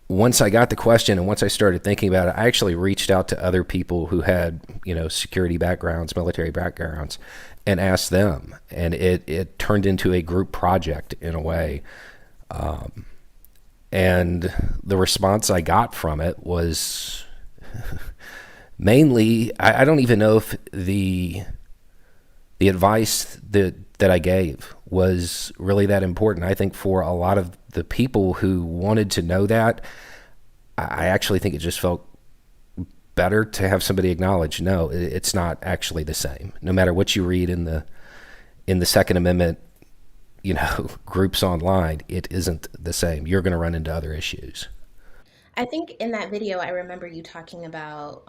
Once I got the question and once I started thinking about it, I actually reached out to other people who had, you know, security backgrounds, military backgrounds, and asked them. And it turned into a group project in a way. And the response I got from it was mainly, I don't even know if the advice that I gave was really that important. I think for a lot of the people who wanted to know that, I actually think it just felt better to have somebody acknowledge, no, it's not actually the same. No matter what you read in the Second Amendment, you know, groups online, it isn't the same. You're going to run into other issues. I think in that video, I remember you talking about,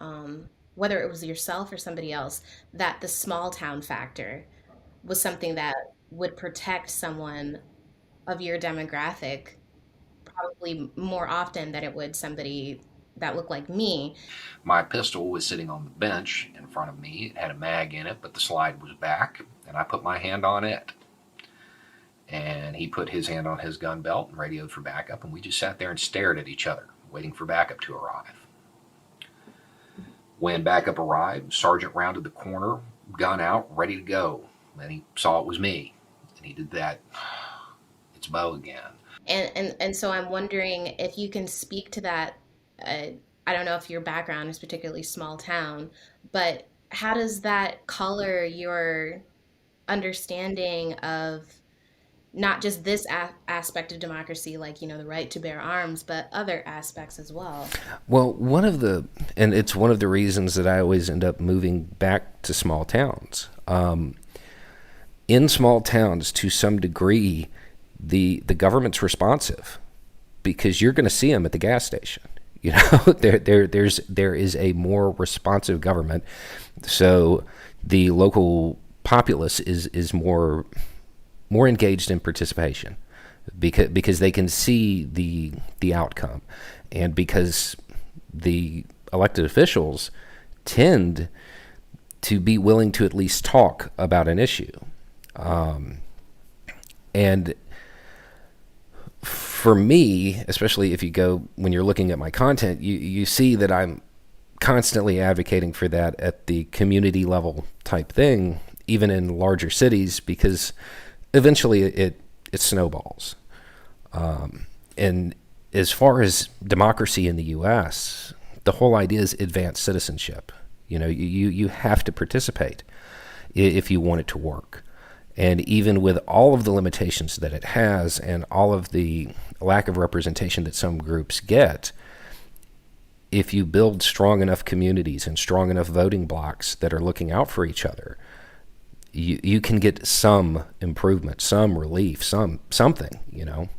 whether it was yourself or somebody else, that the small town factor was something that would protect someone of your demographic probably more often than it would somebody that looked like me. My pistol was sitting on the bench in front of me. It had a mag in it, but the slide was back, and I put my hand on it. And he put his hand on his gun belt and radioed for backup, and we just sat there and stared at each other, waiting for backup to arrive. When backup arrived, Sergeant rounded the corner, gun out, ready to go. Then he saw it was me, and he did that. It's Bo again. And so I'm wondering if you can speak to that. I don't know if your background is particularly small town, but how does that color your understanding of not just this aspect of democracy, like, you know, the right to bear arms, but other aspects as well? Well, and it's one of the reasons that I always end up moving back to small towns. In small towns, to some degree, the government's responsive, because you're going to see them at the gas station. You know, there is a more responsive government, so the local populace is more engaged in participation, because they can see the outcome, and because the elected officials tend to be willing to at least talk about an issue. And for me, especially when you're looking at my content, you see that I'm constantly advocating for that at the community level type thing, even in larger cities, because eventually it snowballs. And as far as democracy in the U.S., the whole idea is advanced citizenship. You know, you have to participate if you want it to work. And even with all of the limitations that it has and all of the lack of representation that some groups get, if you build strong enough communities and strong enough voting blocks that are looking out for each other, you can get some improvement, some relief, something, you know.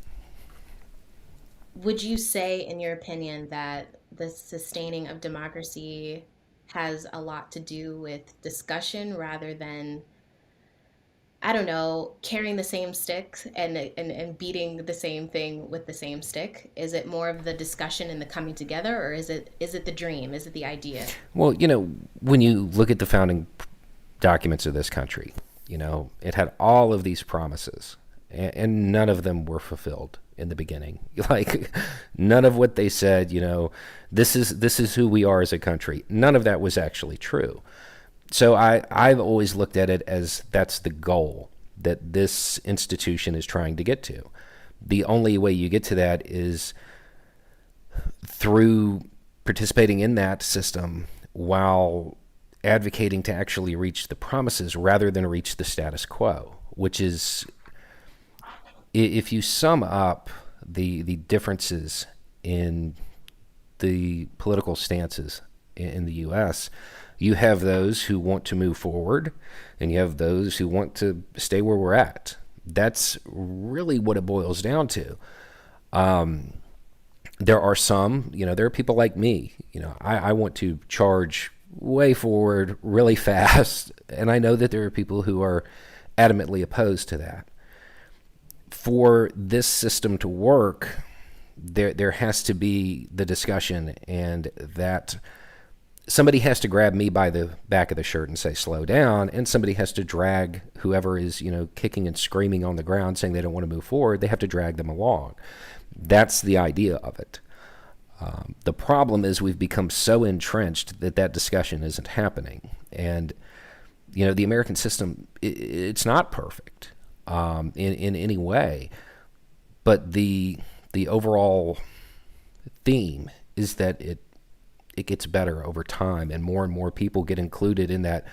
Would you say, in your opinion, that the sustaining of democracy has a lot to do with discussion rather than I don't know, carrying the same stick and beating the same thing with the same stick? Is it more of the discussion and the coming together, or is it the dream? Is it the idea? Well, when you look at the founding documents of this country, it had all of these promises, and none of them were fulfilled in the beginning. Like, none of what they said, this is who we are as a country. None of that was actually true. So I've always looked at it as that's the goal that this institution is trying to get to. The only way you get to that is through participating in that system while advocating to actually reach the promises rather than reach the status quo, which is, if you sum up the differences in the political stances in the U.S., you have those who want to move forward, and you have those who want to stay where we're at. That's really what it boils down to. There are some, there are people like me. I want to charge way forward really fast, and I know that there are people who are adamantly opposed to that. For this system to work, there has to be the discussion, and that somebody has to grab me by the back of the shirt and say, slow down, and somebody has to drag whoever is, kicking and screaming on the ground saying they don't want to move forward, they have to drag them along. That's the idea of it. The problem is we've become so entrenched that discussion isn't happening. And, the American system, it's not perfect in any way, but the overall theme is that it gets better over time, and more people get included in that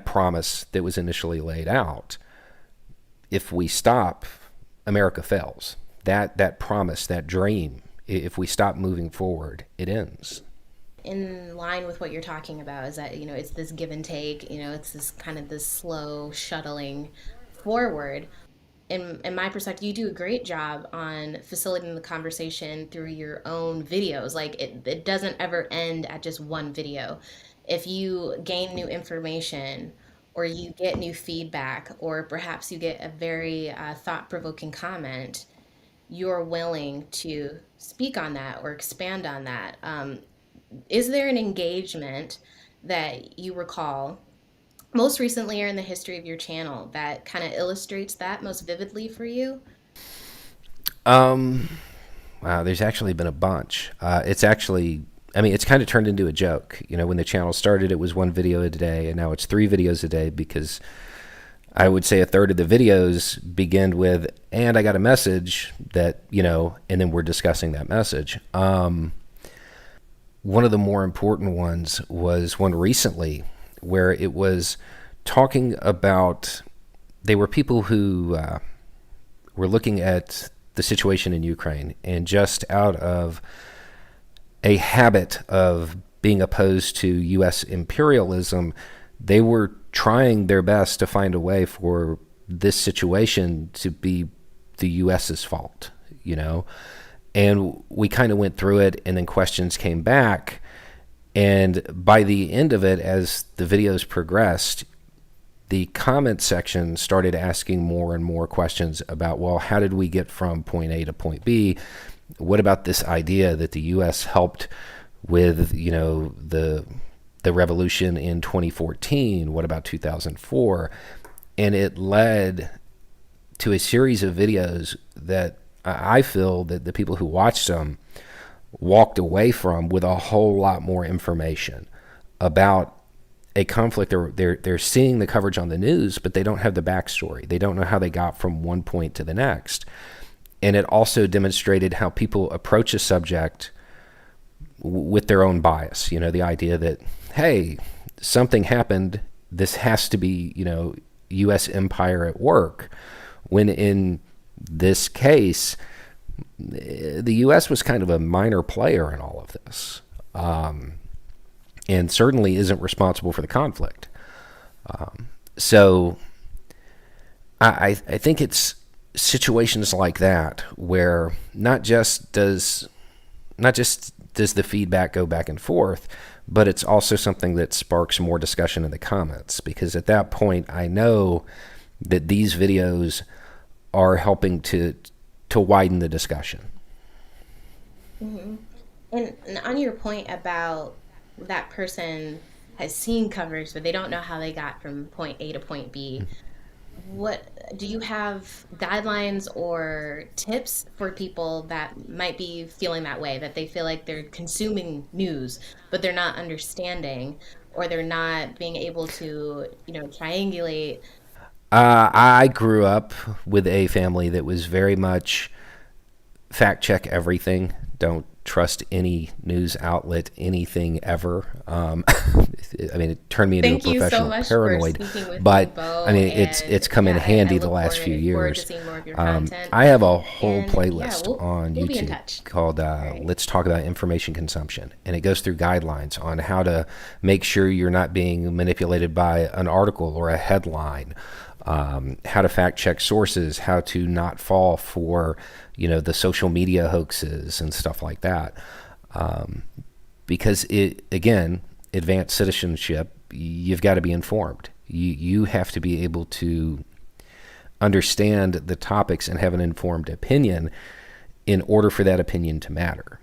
promise that was initially laid out. If we stop, America fails. That promise, that dream, if we stop moving forward, it ends. In line with what you're talking about is that, it's this give and take, it's this kind of this slow shuttling forward. In my perspective, you do a great job on facilitating the conversation through your own videos. Like, it doesn't ever end at just one video. If you gain new information, or you get new feedback, or perhaps you get a very thought-provoking comment, you're willing to speak on that or expand on that. Is there an engagement that you recall most recently or in the history of your channel that kind of illustrates that most vividly for you? Wow, there's actually been a bunch. It's kind of turned into a joke. When the channel started, it was one video a day, and now it's 3 videos a day, because I would say a third of the videos begin with, and I got a message that, and then we're discussing that message. One of the more important ones was one recently where it was talking about, they were people who were looking at the situation in Ukraine, and just out of a habit of being opposed to U.S. imperialism, they were trying their best to find a way for this situation to be the U.S.'s fault, And we kind of went through it, and then questions came back. And by the end of it, as the videos progressed, the comment section started asking more and more questions about, well, how did we get from point A to point B? What about this idea that the U.S. helped with, the revolution in 2014? What about 2004? And it led to a series of videos that I feel that the people who watched them walked away from with a whole lot more information about a conflict. They're seeing the coverage on the news, but they don't have the backstory. They don't know how they got from one point to the next. And it also demonstrated how people approach a subject with their own bias. The idea that, hey, something happened, this has to be, U.S. empire at work, when in this case, the U.S. was kind of a minor player in all of this, and certainly isn't responsible for the conflict. So I think it's situations like that where not just does the feedback go back and forth, but it's also something that sparks more discussion in the comments, because at that point I know that these videos are helping to widen the discussion. Mm-hmm. And on your point about that person has seen coverage, but they don't know how they got from point A to point B, what do you have guidelines or tips for people that might be feeling that way, that they feel like they're consuming news, but they're not understanding, or they're not being able to, triangulate? I grew up with a family that was very much fact check everything. Don't trust any news outlet, anything ever. I mean, it turned me into a professional paranoid, but I mean, it's come in handy the last few years. I have a whole playlist on YouTube called Let's Talk About Information Consumption, and it goes through guidelines on how to make sure you're not being manipulated by an article or a headline, how to fact check sources, how to not fall for the social media hoaxes and stuff like that. Because again, advanced citizenship, you've got to be informed. You have to be able to understand the topics and have an informed opinion in order for that opinion to matter.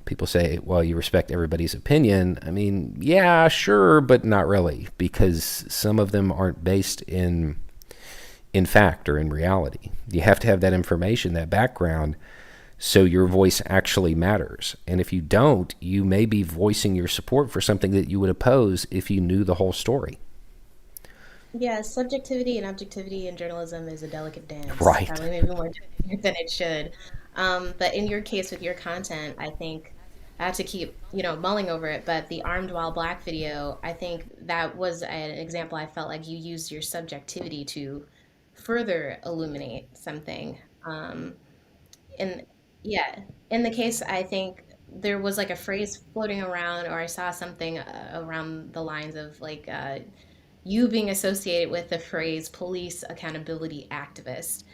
People say, well, you respect everybody's opinion. I mean, yeah, sure, but not really, because some of them aren't based in fact or in reality. You have to have that information, that background, so your voice actually matters. And if you don't, you may be voicing your support for something that you would oppose if you knew the whole story. Yeah, subjectivity and objectivity in journalism is a delicate dance. Right. Probably maybe more difficult than it should. But in your case with your content, I think I have to keep, mulling over it. But the Armed While Black video, I think that was an example I felt like you used your subjectivity to further illuminate something. In the case, I think there was like a phrase floating around, or I saw something around the lines of like you being associated with the phrase police accountability activist.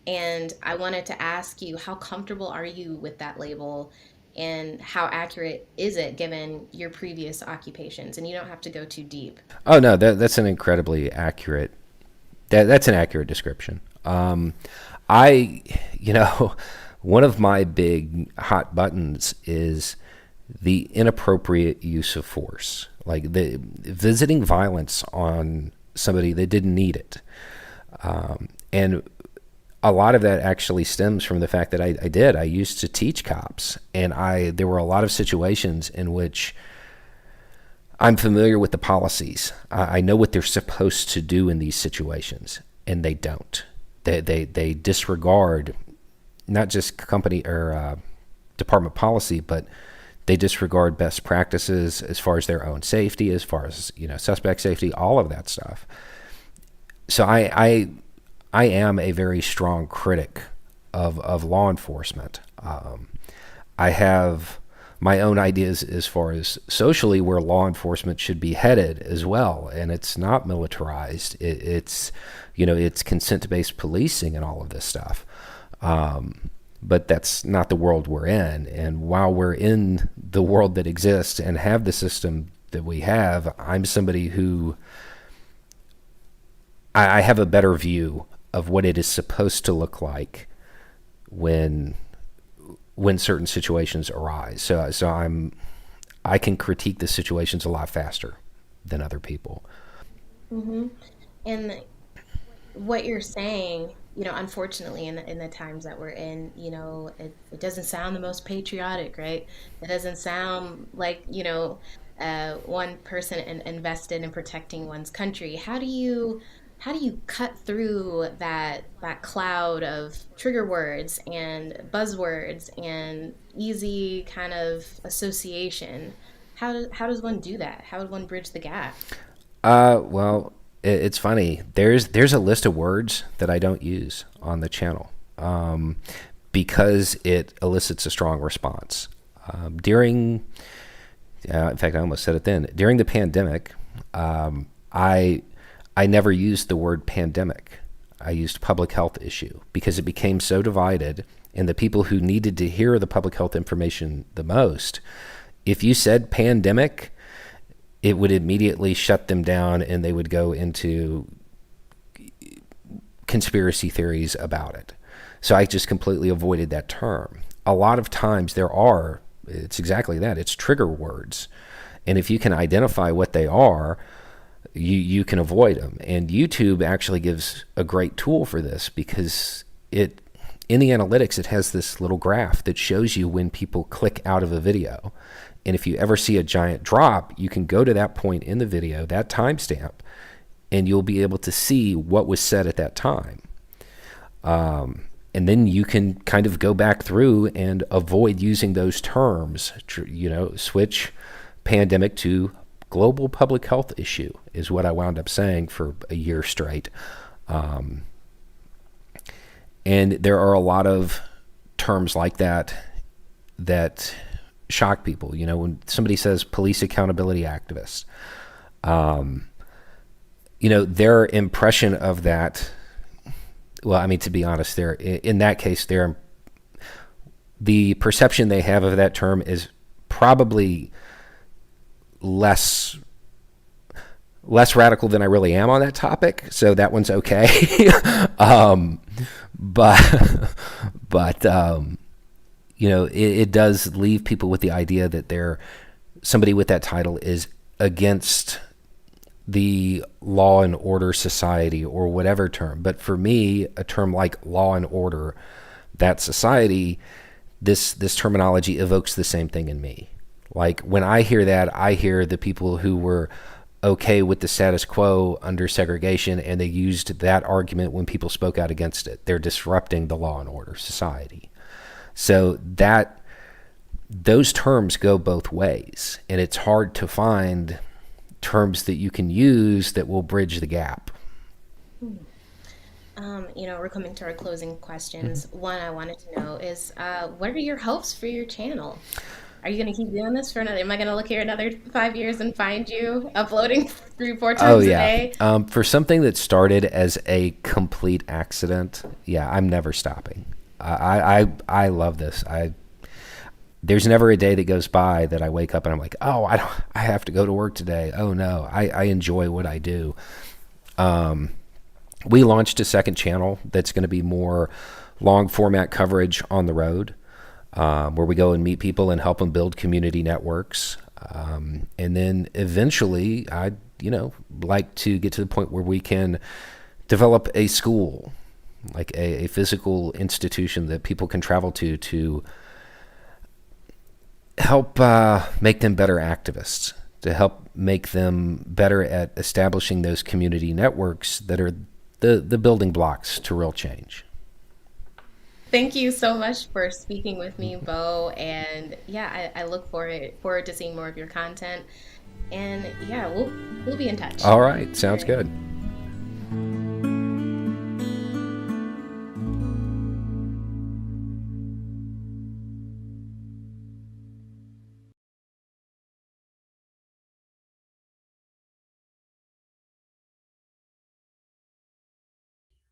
And I wanted to ask you, how comfortable are you with that label, and how accurate is it given your previous occupations? And you don't have to go too deep. Oh no, that's an incredibly accurate, that's an accurate description. One of my big hot buttons is the inappropriate use of force, like the visiting violence on somebody that didn't need it. And a lot of that actually stems from the fact that I used to teach cops, and there were a lot of situations in which I'm familiar with the policies. I know what they're supposed to do in these situations, and they don't. They disregard not just company or department policy, but they disregard best practices as far as their own safety, as far as suspect safety, all of that stuff. So I am a very strong critic of law enforcement. I have my own ideas as far as socially where law enforcement should be headed as well, and it's not militarized. It's consent-based policing and all of this stuff. But that's not the world we're in. And while we're in the world that exists and have the system that we have, I'm somebody who I have a better view of what it is supposed to look like when certain situations arise. So I can critique the situations a lot faster than other people. Mm-hmm. And what you're saying, unfortunately, in the times that we're in, it doesn't sound the most patriotic, right? It doesn't sound like, one person invested in protecting one's country. How do you cut through that cloud of trigger words and buzzwords and easy kind of association? How does one do that? How would one bridge the gap? Well, it's funny. There's a list of words that I don't use on the channel because it elicits a strong response. In fact, I almost said it then. During the pandemic, I never used the word pandemic. I used public health issue because it became so divided, and the people who needed to hear the public health information the most, if you said pandemic, it would immediately shut them down and they would go into conspiracy theories about it. So I just completely avoided that term. A lot of times it's exactly that. It's trigger words. And if you can identify what they are, you can avoid them. And YouTube actually gives a great tool for this, because in the analytics, it has this little graph that shows you when people click out of a video. And if you ever see a giant drop, you can go to that point in the video, that timestamp, and you'll be able to see what was said at that time. And then you can kind of go back through and avoid using those terms, switch pandemic to global public health issue is what I wound up saying for a year straight. And there are a lot of terms like that shock people. When somebody says police accountability activists, their impression of that, well, I mean, to be honest, in that case, the perception they have of that term is probably less radical than I really am on that topic, so that one's okay. It does leave people with the idea that somebody with that title is against the law and order society or whatever term. But for me, a term like law and order, that society, this terminology evokes the same thing in me. Like when I hear that, I hear the people who were okay with the status quo under segregation, and they used that argument when people spoke out against it. They're disrupting the law and order society. So those terms go both ways, and it's hard to find terms that you can use that will bridge the gap. We're coming to our closing questions. One I wanted to know is, what are your hopes for your channel? Are you going to keep doing this for another? Am I going to look here another 5 years and find you uploading 3-4 times a day? For something that started as a complete accident, I'm never stopping. I love this. There's never a day that goes by that I wake up and I'm like, oh, I have to go to work today. Oh no, I enjoy what I do. We launched a second channel that's going to be more long format coverage on the road, where we go and meet people and help them build community networks. And then eventually I'd, like to get to the point where we can develop a school, like a physical institution that people can travel to help make them better activists, to help make them better at establishing those community networks that are the building blocks to real change. Thank you so much for speaking with me, Bo. And I look forward to seeing more of your content. And we'll be in touch. All right, sounds good.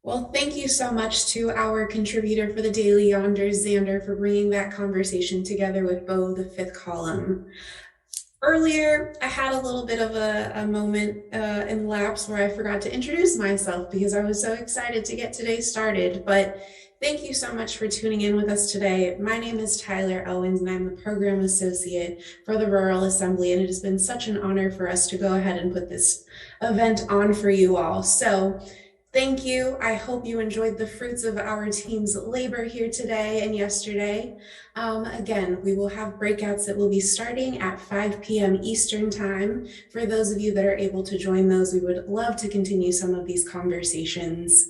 Well, thank you so much to our contributor for the Daily Yonder, Xander, for bringing that conversation together with Bo, the Fifth Column. Earlier, I had a little bit of a moment in lapse where I forgot to introduce myself because I was so excited to get today started. But thank you so much for tuning in with us today. My name is Tyler Owens, and I'm the Program Associate for the Rural Assembly, and it has been such an honor for us to go ahead and put this event on for you all. So thank you. I hope you enjoyed the fruits of our team's labor here today and yesterday. Again, we will have breakouts that will be starting at 5 p.m. Eastern Time. For those of you that are able to join those, we would love to continue some of these conversations.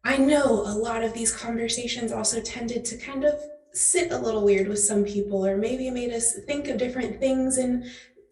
I know a lot of these conversations also tended to kind of sit a little weird with some people, or maybe made us think of different things and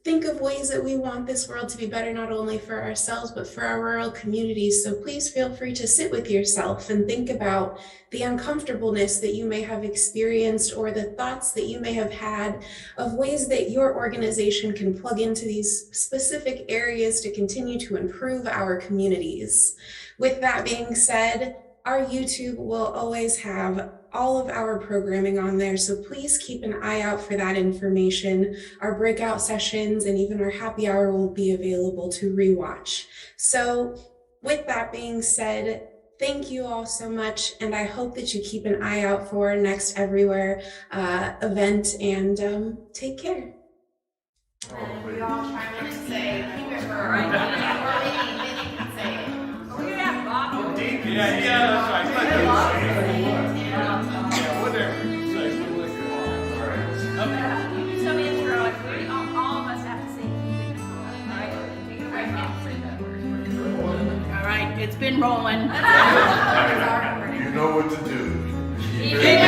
think of ways that we want this world to be better, not only for ourselves, but for our rural communities. So please feel free to sit with yourself and think about the uncomfortableness that you may have experienced, or the thoughts that you may have had of ways that your organization can plug into these specific areas to continue to improve our communities. With that being said, our YouTube will always have all of our programming on there, so please keep an eye out for that information. Our breakout sessions and even our happy hour will be available to rewatch. So with that being said, thank you all so much, and I hope that you keep an eye out for our next Everywhere event, and take care. And we all chime in and say, keep it for right now. Or Vinny can say it. Oh, yeah, Bob. Yeah, that's right. Whatever you say. Okay. You do some intro, and all of us have to say, keep it rolling. All right? Take it right now. All right, it's been rolling. You know what to do. Keep it